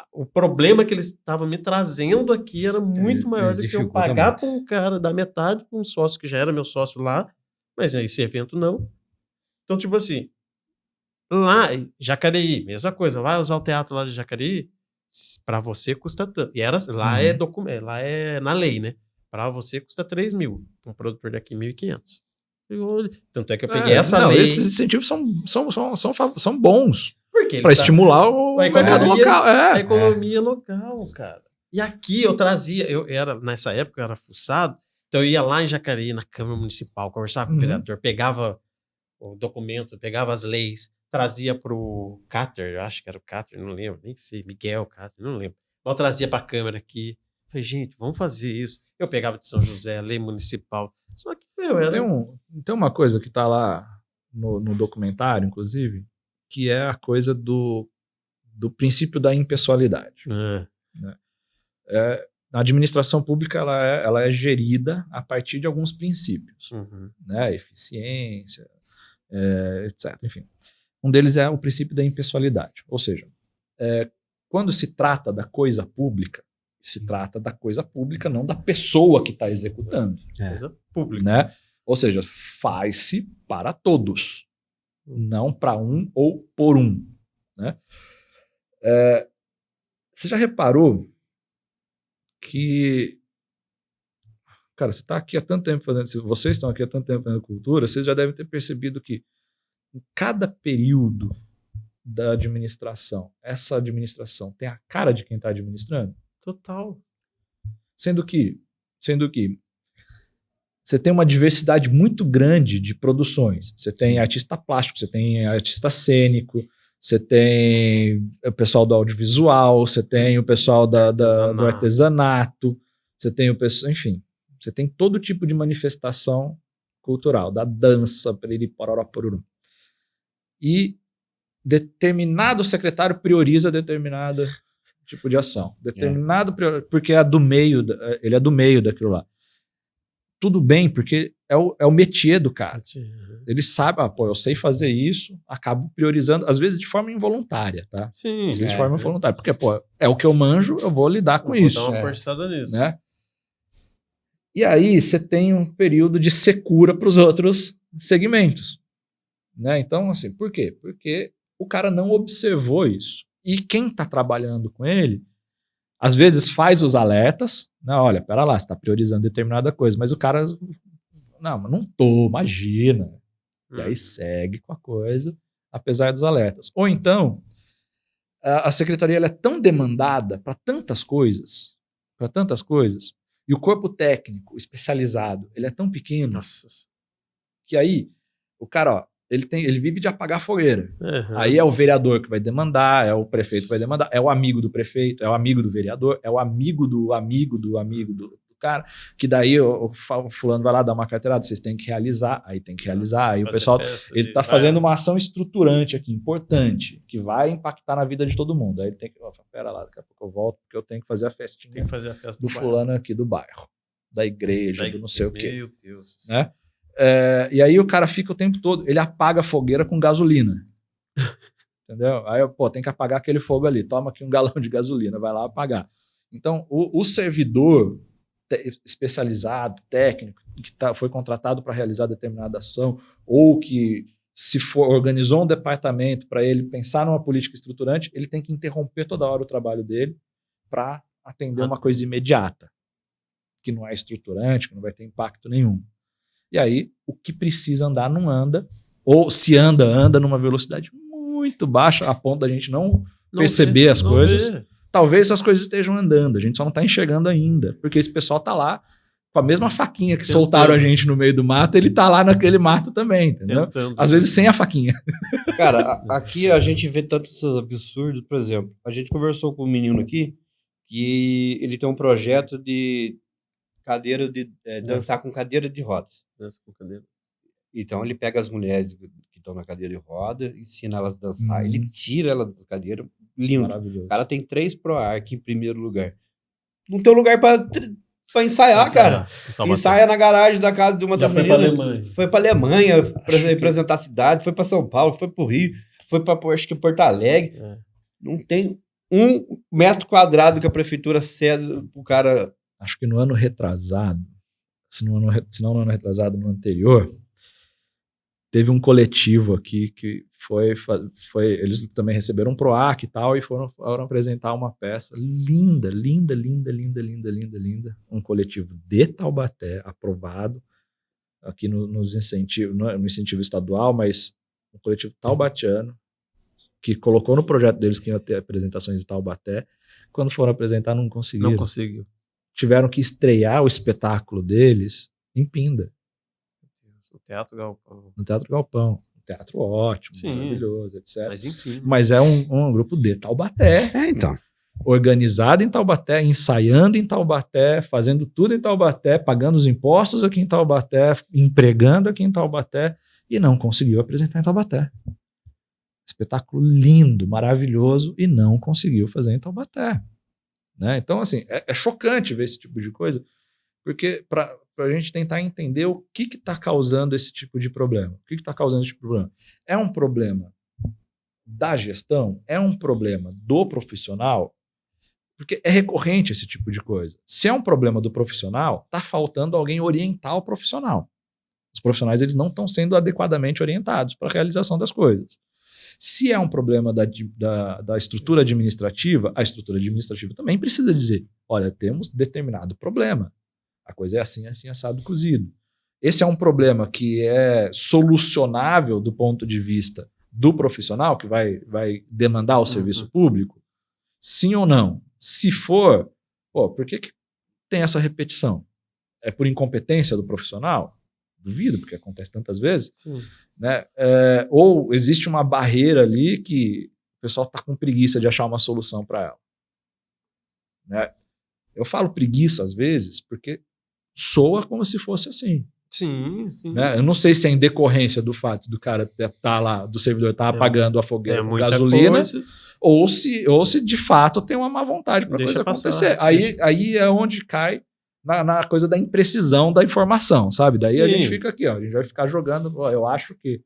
o problema que eles estavam me trazendo aqui era muito maior do que eu pagar para um cara da metade, para um sócio que já era meu sócio lá, mas esse evento não. Então, tipo assim, lá, Jacareí, mesma coisa, vai usar o teatro lá de Jacareí, para você custa tanto. E lá é documento, lá é na lei, né? Para você custa 3 mil, um produtor daqui 1.500. Tanto é que eu peguei essa lei. Esses incentivos são bons. Para estimular o mercado local. A economia local, cara. E aqui eu trazia, nessa época eu era fuçado, então eu ia lá em Jacareí, na Câmara Municipal, conversava com o vereador, pegava o documento, pegava as leis, trazia pro Cáter, eu acho que era o Cáter, não lembro, nem sei, Miguel Cáter, não lembro. Mas eu trazia pra Câmara aqui. Falei, gente, vamos fazer isso. Eu pegava de São José, a lei municipal. Só que, Tem uma coisa que tá lá no documentário, inclusive, que é a coisa do princípio da impessoalidade. A administração pública ela é gerida a partir de alguns princípios, né? Eficiência, etc. Enfim, um deles é o princípio da impessoalidade, ou seja, quando se trata da coisa pública, se trata da coisa pública, não da pessoa que está executando. Coisa pública. Né? Ou seja, faz-se para todos, não para um ou por um. Né? Você já reparou que, cara, você está aqui há tanto tempo fazendo, se vocês estão aqui há tanto tempo fazendo cultura, vocês já devem ter percebido que em cada período da administração, essa administração tem a cara de quem está administrando? Total. Sendo que você tem uma diversidade muito grande de produções. Você tem artista plástico, você tem artista cênico, você tem o pessoal do audiovisual, você tem o pessoal do artesanato, você tem o pessoal, enfim, você tem todo tipo de manifestação cultural, da dança, pororó. E determinado secretário prioriza determinado tipo de ação. Porque ele é do meio daquilo lá. Tudo bem, porque é o métier do cara. Ele sabe, eu sei fazer isso, acabo priorizando, às vezes de forma involuntária, tá? Sim. Às vezes de forma involuntária, porque, é o que eu manjo, eu vou lidar com isso. Vou dar uma forçada nisso. Né? E aí você tem um período de secura para os outros segmentos. Né? Então, assim, por quê? Porque o cara não observou isso. E quem está trabalhando com ele, às vezes faz os alertas, olha, pera lá, você está priorizando determinada coisa, mas o cara, não tô, imagina. E aí segue com a coisa, apesar dos alertas. Ou então, a secretaria ela é tão demandada para tantas coisas, e o corpo técnico especializado, ele é tão pequeno, que aí o cara, ele vive de apagar fogueira. Aí é o vereador que vai demandar, é o prefeito que vai demandar, é o amigo do prefeito, é o amigo do vereador, é o amigo do amigo do amigo do cara, que daí o fulano vai lá dar uma carteirada, vocês têm que realizar, aí tem que realizar, aí o pessoal, ele tá fazendo uma ação estruturante aqui, importante, que vai impactar na vida de todo mundo. Aí ele tem que, pera lá, daqui a pouco eu volto, porque eu tenho que fazer a festinha tem que fazer a festa do fulano aqui do bairro, da igreja, do não sei o quê. Meu Deus. Né? E aí o cara fica o tempo todo, ele apaga a fogueira com gasolina. Entendeu? Aí tem que apagar aquele fogo ali, toma aqui um galão de gasolina, vai lá apagar. Então, o servidor especializado, técnico, que foi contratado para realizar determinada ação, ou que organizou um departamento para ele pensar numa política estruturante, ele tem que interromper toda hora o trabalho dele para atender uma coisa imediata, que não é estruturante, que não vai ter impacto nenhum. E aí, o que precisa andar não anda, ou se anda numa velocidade muito baixa, a ponto da gente não perceber as coisas. Talvez essas coisas estejam andando, a gente só não está enxergando ainda, porque esse pessoal está lá com a mesma faquinha que soltaram a gente no meio do mato, ele está lá naquele mato também, entendeu? Às vezes sem a faquinha. Cara, aqui a gente vê tantos absurdos, por exemplo, a gente conversou com um menino aqui, que ele tem um projeto de cadeira de dançar com cadeira de rodas. Dança com cadeira. Então ele pega as mulheres que estão na cadeira de roda, ensina elas a dançar, ele tira elas da cadeira, lindo. O cara tem 3 ProArch em primeiro lugar. Não tem lugar para ensaiar, cara. Ensaia na garagem da casa de uma das meninas. Foi para Alemanha para representar a cidade, foi para São Paulo, foi para o Rio, foi para acho que Porto Alegre. Não tem 1 metro quadrado que a prefeitura cede pro cara. Acho que no ano retrasado, se não no ano retrasado, no anterior, teve um coletivo aqui que eles também receberam um PROAC e tal, e foram apresentar uma peça linda, um coletivo de Taubaté, aprovado aqui no incentivo estadual, mas um coletivo taubatiano, que colocou no projeto deles que ia ter apresentações de Taubaté. Quando foram apresentar, não conseguiram. Não conseguiu. Tiveram que estrear o espetáculo deles em Pinda. No Teatro Galpão. No Teatro Galpão. Um teatro ótimo, maravilhoso, etc. Mas enfim. Mas é um grupo de Taubaté. Então. Organizado em Taubaté, ensaiando em Taubaté, fazendo tudo em Taubaté, pagando os impostos aqui em Taubaté, empregando aqui em Taubaté, e não conseguiu apresentar em Taubaté. Esse espetáculo lindo, maravilhoso, e não conseguiu fazer em Taubaté. Né? Então, assim, é chocante ver esse tipo de coisa, porque para a gente tentar entender o que está causando esse tipo de problema. O que está causando esse tipo de problema? É um problema da gestão? É um problema do profissional? Porque é recorrente esse tipo de coisa. Se é um problema do profissional, está faltando alguém orientar o profissional. Os profissionais eles não estão sendo adequadamente orientados para a realização das coisas. Se é um problema da estrutura administrativa, a estrutura administrativa também precisa dizer, olha, temos determinado problema. A coisa é assim, assim, assado, cozido. Esse é um problema que é solucionável do ponto de vista do profissional, que vai demandar o serviço público? Sim ou não? Se for, por que tem essa repetição? É por incompetência do profissional? Duvido, porque acontece tantas vezes. Sim. Né? Ou existe uma barreira ali que o pessoal está com preguiça de achar uma solução para ela. Né? Eu falo preguiça às vezes porque soa como se fosse assim. Sim. Né? Eu não sei se é em decorrência do fato do cara estar lá, do servidor estar apagando a fogueira com gasolina, ou se de fato tem uma má vontade para a coisa acontecer. Aí é onde cai na coisa da imprecisão da informação, sabe? Daí a gente fica aqui, a gente vai ficar jogando, eu acho que.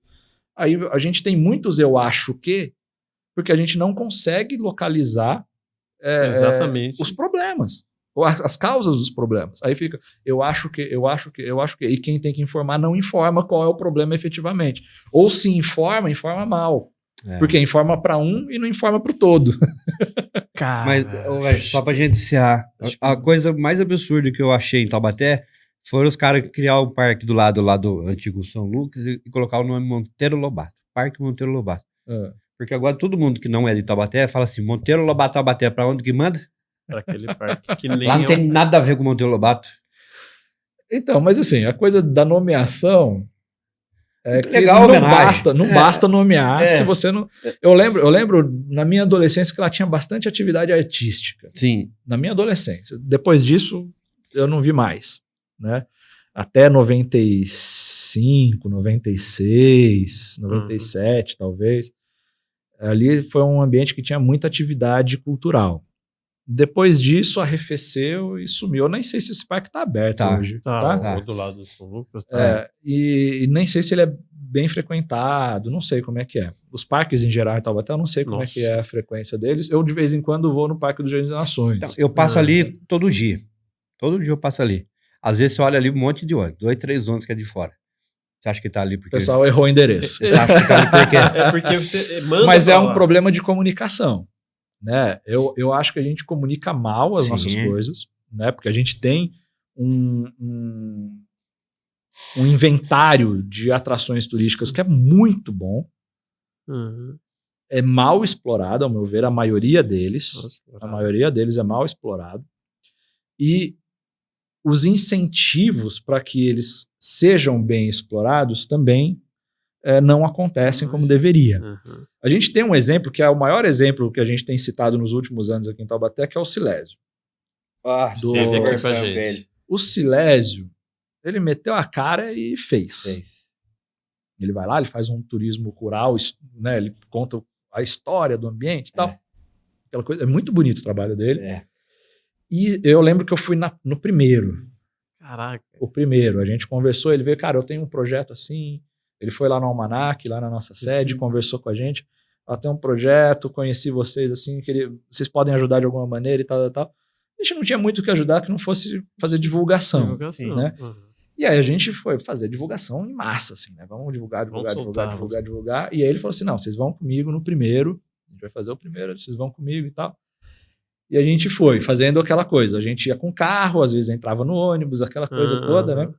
Aí a gente tem muitos eu acho que, porque a gente não consegue localizar exatamente os problemas, ou as causas dos problemas. Aí fica, eu acho que. E quem tem que informar não informa qual é o problema efetivamente. Ou se informa mal. Porque informa para um e não informa para o todo. Mas, só pra gente encerrar, a coisa mais absurda que eu achei em Taubaté foram os caras criar o parque do lado lá do antigo São Lucas e colocar o nome Monteiro Lobato. Parque Monteiro Lobato. Porque agora todo mundo que não é de Taubaté fala assim, Monteiro Lobato Taubaté, pra onde que manda? Para aquele parque que nem lá não tem nada a ver com o Monteiro Lobato. Então, mas assim, a coisa da nomeação... legal, não basta nomear se você não... Eu lembro na minha adolescência que ela tinha bastante atividade artística. Sim. Na minha adolescência. Depois disso, eu não vi mais. Né? Até 95, 96, 97, talvez. Ali foi um ambiente que tinha muita atividade cultural. Depois disso, arrefeceu e sumiu. Eu nem sei se esse parque está aberto hoje. Tá. Do lado do São Lucas. E nem sei se ele é bem frequentado, não sei como é que é. Os parques em geral em Taubaté, eu não sei como é que é a frequência deles. Eu, de vez em quando, vou no Parque dos Jardim das Nações. Então, eu passo ali todo dia. Todo dia eu passo ali. Às vezes você olha ali um monte de ônibus, 2, 3 ônibus que é de fora. Você acha que tá ali porque... O pessoal errou o endereço. Você acha que tá ali porque... porque você manda. Mas é um problema de comunicação. Né? Eu acho que a gente comunica mal as nossas coisas, né? Porque a gente tem um inventário de atrações turísticas que é muito bom. É mal explorado, ao meu ver, a maioria deles. A maioria deles é mal explorado. E os incentivos para que eles sejam bem explorados também não acontecem como deveria. A gente tem um exemplo, que é o maior exemplo que a gente tem citado nos últimos anos aqui em Taubaté, que é o Silésio. Esteve aqui com a gente. O Silésio, ele meteu a cara e fez. Ele vai lá, ele faz um turismo rural, né, ele conta a história do ambiente e tal. Aquela coisa, é muito bonito o trabalho dele. E eu lembro que eu fui no primeiro. Caraca. O primeiro, a gente conversou, ele veio, cara, eu tenho um projeto assim. Ele foi lá no Almanac, lá na nossa sede, conversou com a gente. Ela tem um projeto, conheci vocês assim, vocês podem ajudar de alguma maneira e tal. A gente não tinha muito o que ajudar que não fosse fazer divulgação. Né? E aí a gente foi fazer divulgação em massa, assim, né? Vamos divulgar. E aí ele falou assim, não, vocês vão comigo no primeiro, a gente vai fazer o primeiro, vocês vão comigo e tal. E a gente foi fazendo aquela coisa. A gente ia com carro, às vezes entrava no ônibus, aquela coisa toda, né?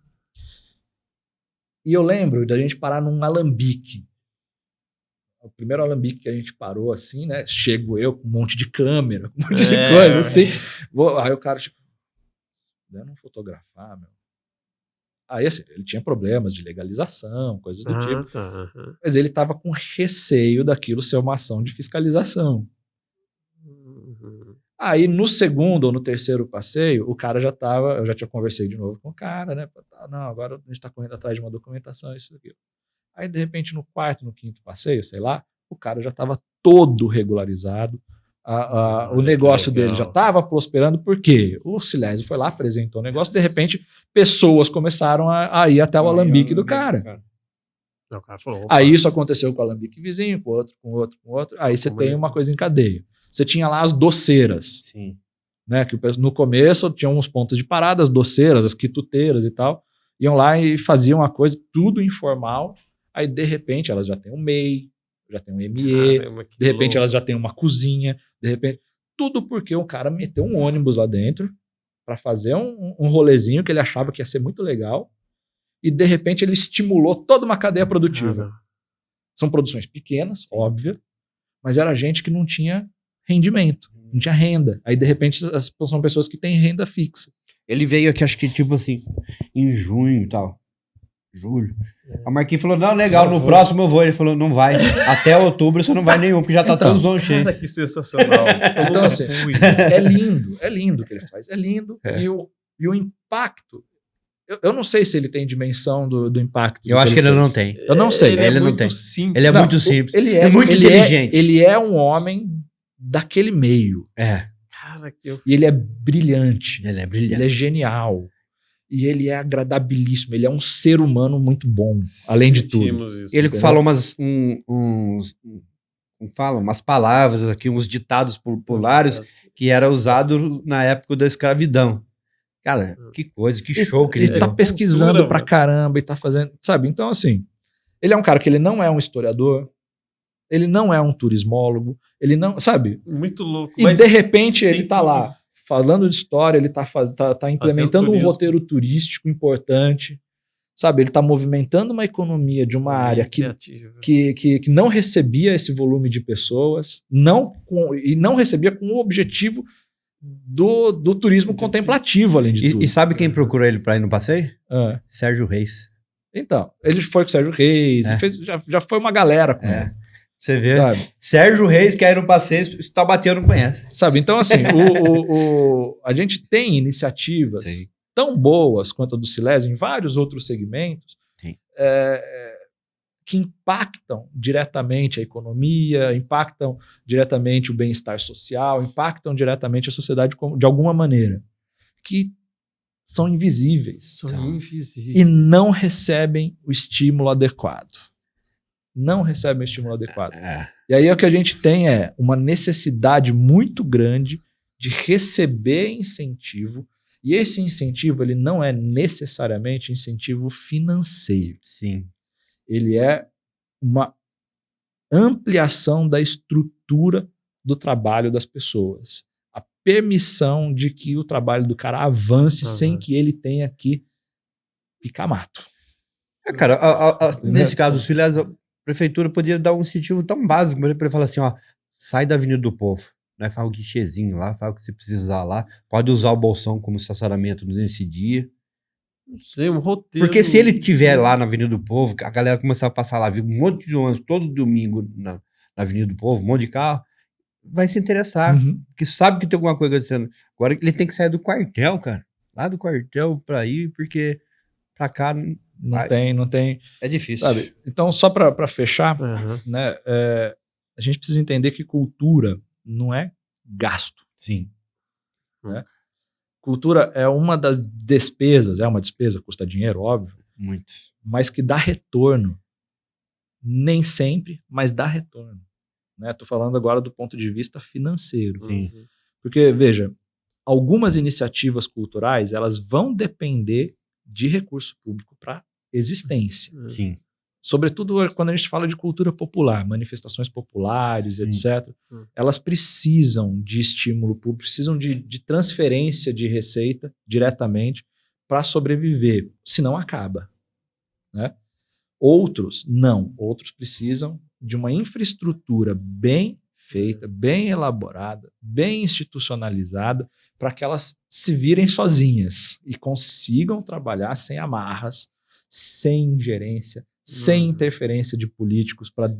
E eu lembro da gente parar num alambique. O primeiro alambique que a gente parou, assim, né? Chego eu com um monte de câmera, com um monte de coisa, assim. Aí o cara, tipo, não fotografar, meu. Aí, assim, ele tinha problemas de legalização, coisas do tipo. Mas ele estava com receio daquilo ser uma ação de fiscalização. Aí, no segundo ou no terceiro passeio, o cara eu já tinha conversado de novo com o cara, né? Não, agora a gente tá correndo atrás de uma documentação, isso, aquilo. Aí, de repente, no quarto, no quinto passeio, sei lá, o cara já estava todo regularizado, o negócio dele já estava prosperando, porque o Silésio foi lá, apresentou o negócio, de repente pessoas começaram a ir até o alambique do cara. O cara falou, opa. Aí isso aconteceu com o alambique vizinho, com outro. Aí você tem uma coisa em cadeia. Você tinha lá as doceiras. Sim. Né, que no começo tinham uns pontos de parada, as doceiras, as quituteiras e tal, iam lá e faziam a coisa tudo informal, aí de repente elas já têm um MEI, já tem um ME, Caramba, que de repente louco. elas já têm uma cozinha, de repente, tudo porque o cara meteu um ônibus lá dentro para fazer um rolezinho que ele achava que ia ser muito legal, e de repente ele estimulou toda uma cadeia produtiva. Cara, São produções pequenas, óbvio, mas era gente que não tinha rendimento, não tinha renda. Aí, de repente, são pessoas que têm renda fixa. Ele veio aqui, acho que tipo assim, em junho e tal. Julho. A Marquinhos falou, não, legal, no próximo eu vou. Ele falou, não vai. Até outubro você não vai nenhum, porque já tá Então, todos os donos cheios. cara, que sensacional. Eu Então, nunca assim, fui. é lindo o que ele faz. É lindo. É. E o impacto, eu não sei se ele tem dimensão do impacto. Eu do acho que ele fez. não tem. Eu não sei. Ele não muito tem. simples. Ele é Não, muito simples. Ele é muito inteligente. Ele é um homem daquele meio. É, Cara, que eu... E ele é brilhante. ele é brilhante. Ele é genial. E ele é agradabilíssimo. Ele é um ser humano muito bom, além de tudo. Sentimos isso. Ele Entendeu? falou umas palavras aqui, uns ditados populares que era usado na época da escravidão. Cara, que coisa, que show que ele Ele tá deu. pesquisando cultura, pra mano. caramba e tá fazendo, sabe? Então, assim, ele é um cara que ele não é um historiador, ele não é um turismólogo, ele não, sabe? Muito louco. E mas de repente tem ele tá tudo. lá falando de história, ele tá implementando um turismo. roteiro turístico importante, sabe? Ele tá movimentando uma economia de uma área criativa. que não recebia esse volume de pessoas, e não recebia com o objetivo do turismo contemplativo, além de tudo. E sabe quem procurou ele pra ir no passeio? Ah, Sérgio Reis. então, ele foi com o Sérgio Reis, É. já foi uma galera com É. ele, Você vê? sabe? Sérgio Reis quer ir no passeio, Taubaté não conhece. Sabe? Então, assim, a gente tem iniciativas Sim. tão boas quanto a do Silésio em vários outros segmentos Sim. Que impactam diretamente a economia, impactam diretamente o bem-estar social, impactam diretamente a sociedade de alguma maneira, que são invisíveis São invisíveis. e não recebem o estímulo adequado. Não recebem o estímulo adequado. E aí o que a gente tem é uma necessidade muito grande de receber incentivo, e esse incentivo ele não é necessariamente incentivo financeiro. Sim. Ele é uma ampliação da estrutura do trabalho das pessoas. A permissão de que o trabalho do cara avance sem que ele tenha que picar mato. Cara, nesse caso, o Silésio, a prefeitura podia dar um incentivo tão básico para ele falar assim, ó, sai da Avenida do Povo, né? Faz o guichezinho lá, faz o que você precisar lá, pode usar o bolsão como estacionamento nesse dia. Não sei, um roteiro. Porque se ele estiver lá na Avenida do Povo, a galera começar a passar lá, viu um monte de ônibus todo domingo na Avenida do Povo, um monte de carro, vai se interessar, Uhum. porque sabe que tem alguma coisa acontecendo. Agora ele tem que sair do quartel, cara, lá do quartel pra ir, porque pra cá Não tem. é difícil. Sabe? Então, só para fechar, Aham. né, a gente precisa entender que cultura não é gasto. Sim. Cultura é uma das despesas, é uma despesa, custa dinheiro, óbvio, Muito. mas que dá retorno. Nem sempre, mas dá retorno. Estou falando agora do ponto de vista financeiro. Sim. Porque, veja, algumas iniciativas culturais elas vão depender de recurso público para existência. Sim. Sobretudo quando a gente fala de cultura popular, manifestações populares, Sim. etc. Elas precisam de estímulo público, precisam de transferência de receita diretamente para sobreviver, senão acaba. Né? Outros não, outros precisam de uma infraestrutura bem feita, bem elaborada, bem institucionalizada, para que elas se virem sozinhas e consigam trabalhar sem amarras, sem ingerência, sem interferência de políticos para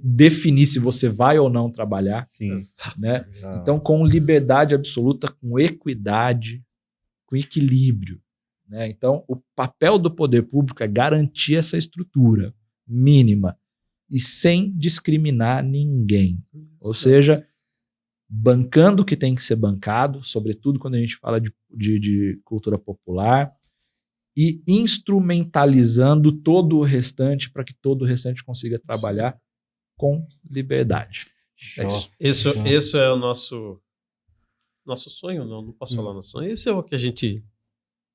definir se você vai ou não trabalhar. Sim. Né? Então, com liberdade absoluta, com equidade, com equilíbrio. Né? Então, o papel do poder público é garantir essa estrutura mínima e sem discriminar ninguém. Ou seja, bancando o que tem que ser bancado, sobretudo quando a gente fala de cultura popular, e instrumentalizando todo o restante para que todo o restante consiga trabalhar com liberdade. É isso. Isso é o nosso sonho, não posso falar nosso sonho. Esse é o que a gente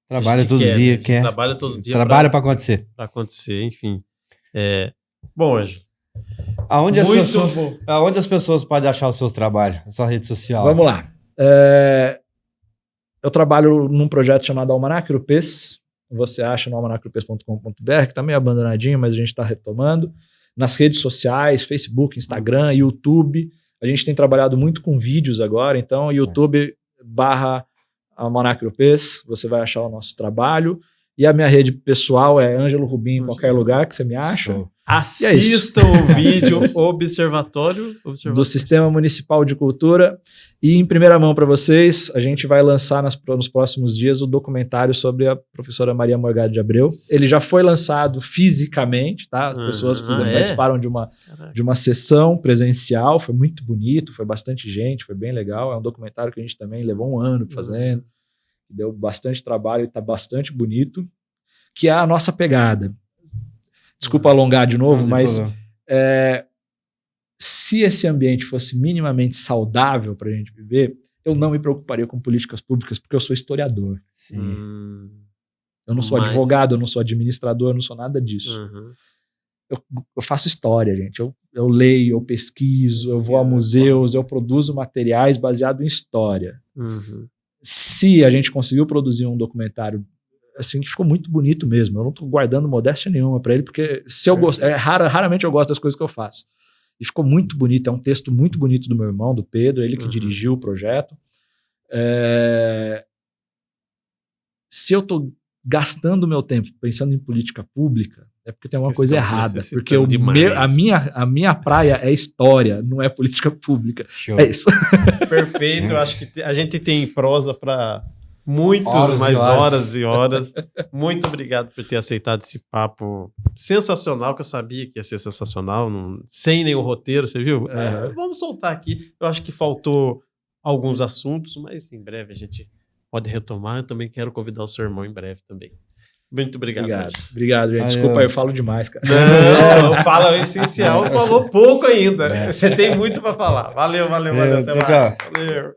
Trabalha todo dia, quer. Trabalha todo dia. Trabalha para acontecer. Para acontecer, enfim. Bom, Ângelo. Aonde as pessoas podem achar os seus trabalhos? Na sua rede social? Vamos lá. Eu trabalho num projeto chamado Almanac Urupês. Você acha no almanacurupês.com.br, que está meio abandonadinho, mas a gente está retomando. Nas redes sociais, Facebook, Instagram, YouTube. A gente tem trabalhado muito com vídeos agora, então YouTube/Almanac Urupês, você vai achar o nosso trabalho. E a minha rede pessoal é Ângelo Rubim, em qualquer lugar que você me acha. Assistam o vídeo Observatório do Sistema Municipal de Cultura. E em primeira mão para vocês, a gente vai lançar nos próximos dias o documentário sobre a professora Maria Morgado de Abreu. Ele já foi lançado fisicamente, tá? As pessoas participaram de uma sessão presencial, foi muito bonito, foi bastante gente, foi bem legal. É um documentário que a gente também levou um ano fazendo, deu bastante trabalho e está bastante bonito, que é a nossa pegada. Desculpa alongar de novo, mas se esse ambiente fosse minimamente saudável para a gente viver, eu não me preocuparia com políticas públicas, porque eu sou historiador. Eu não sou advogado, eu não sou administrador, eu não sou nada disso. Eu faço história, gente. Eu leio, eu pesquiso, eu vou a museus, eu produzo materiais baseados em história. Se a gente conseguiu produzir um documentário assim, que ficou muito bonito mesmo. Eu não estou guardando modéstia nenhuma para ele, porque se eu gosto, raramente eu gosto das coisas que eu faço. E ficou muito bonito, é um texto muito bonito do meu irmão, do Pedro, ele que dirigiu o projeto. Se eu estou gastando meu tempo pensando em política pública, é porque tem alguma coisa errada. Porque a minha praia é história, não é política pública. Show. É isso. Perfeito, eu acho que a gente tem prosa para horas e horas. Muito obrigado por ter aceitado esse papo sensacional, que eu sabia que ia ser sensacional, sem nenhum roteiro, você viu? Vamos soltar aqui. Eu acho que faltou alguns assuntos, mas em breve a gente pode retomar. Eu também quero convidar o seu irmão em breve também. Muito obrigado. Obrigado, gente. Desculpa, eu falo demais, cara. Não, fala o essencial, falou pouco ainda. Você tem muito para falar. Valeu. Até mais. Valeu.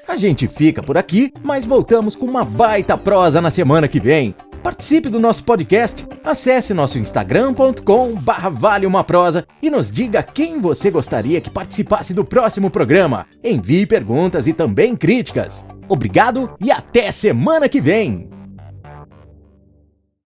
A gente fica por aqui, mas voltamos com uma baita prosa na semana que vem. Participe do nosso podcast, acesse nosso instagram.com/valeumaprosa e nos diga quem você gostaria que participasse do próximo programa. Envie perguntas e também críticas. Obrigado e até semana que vem!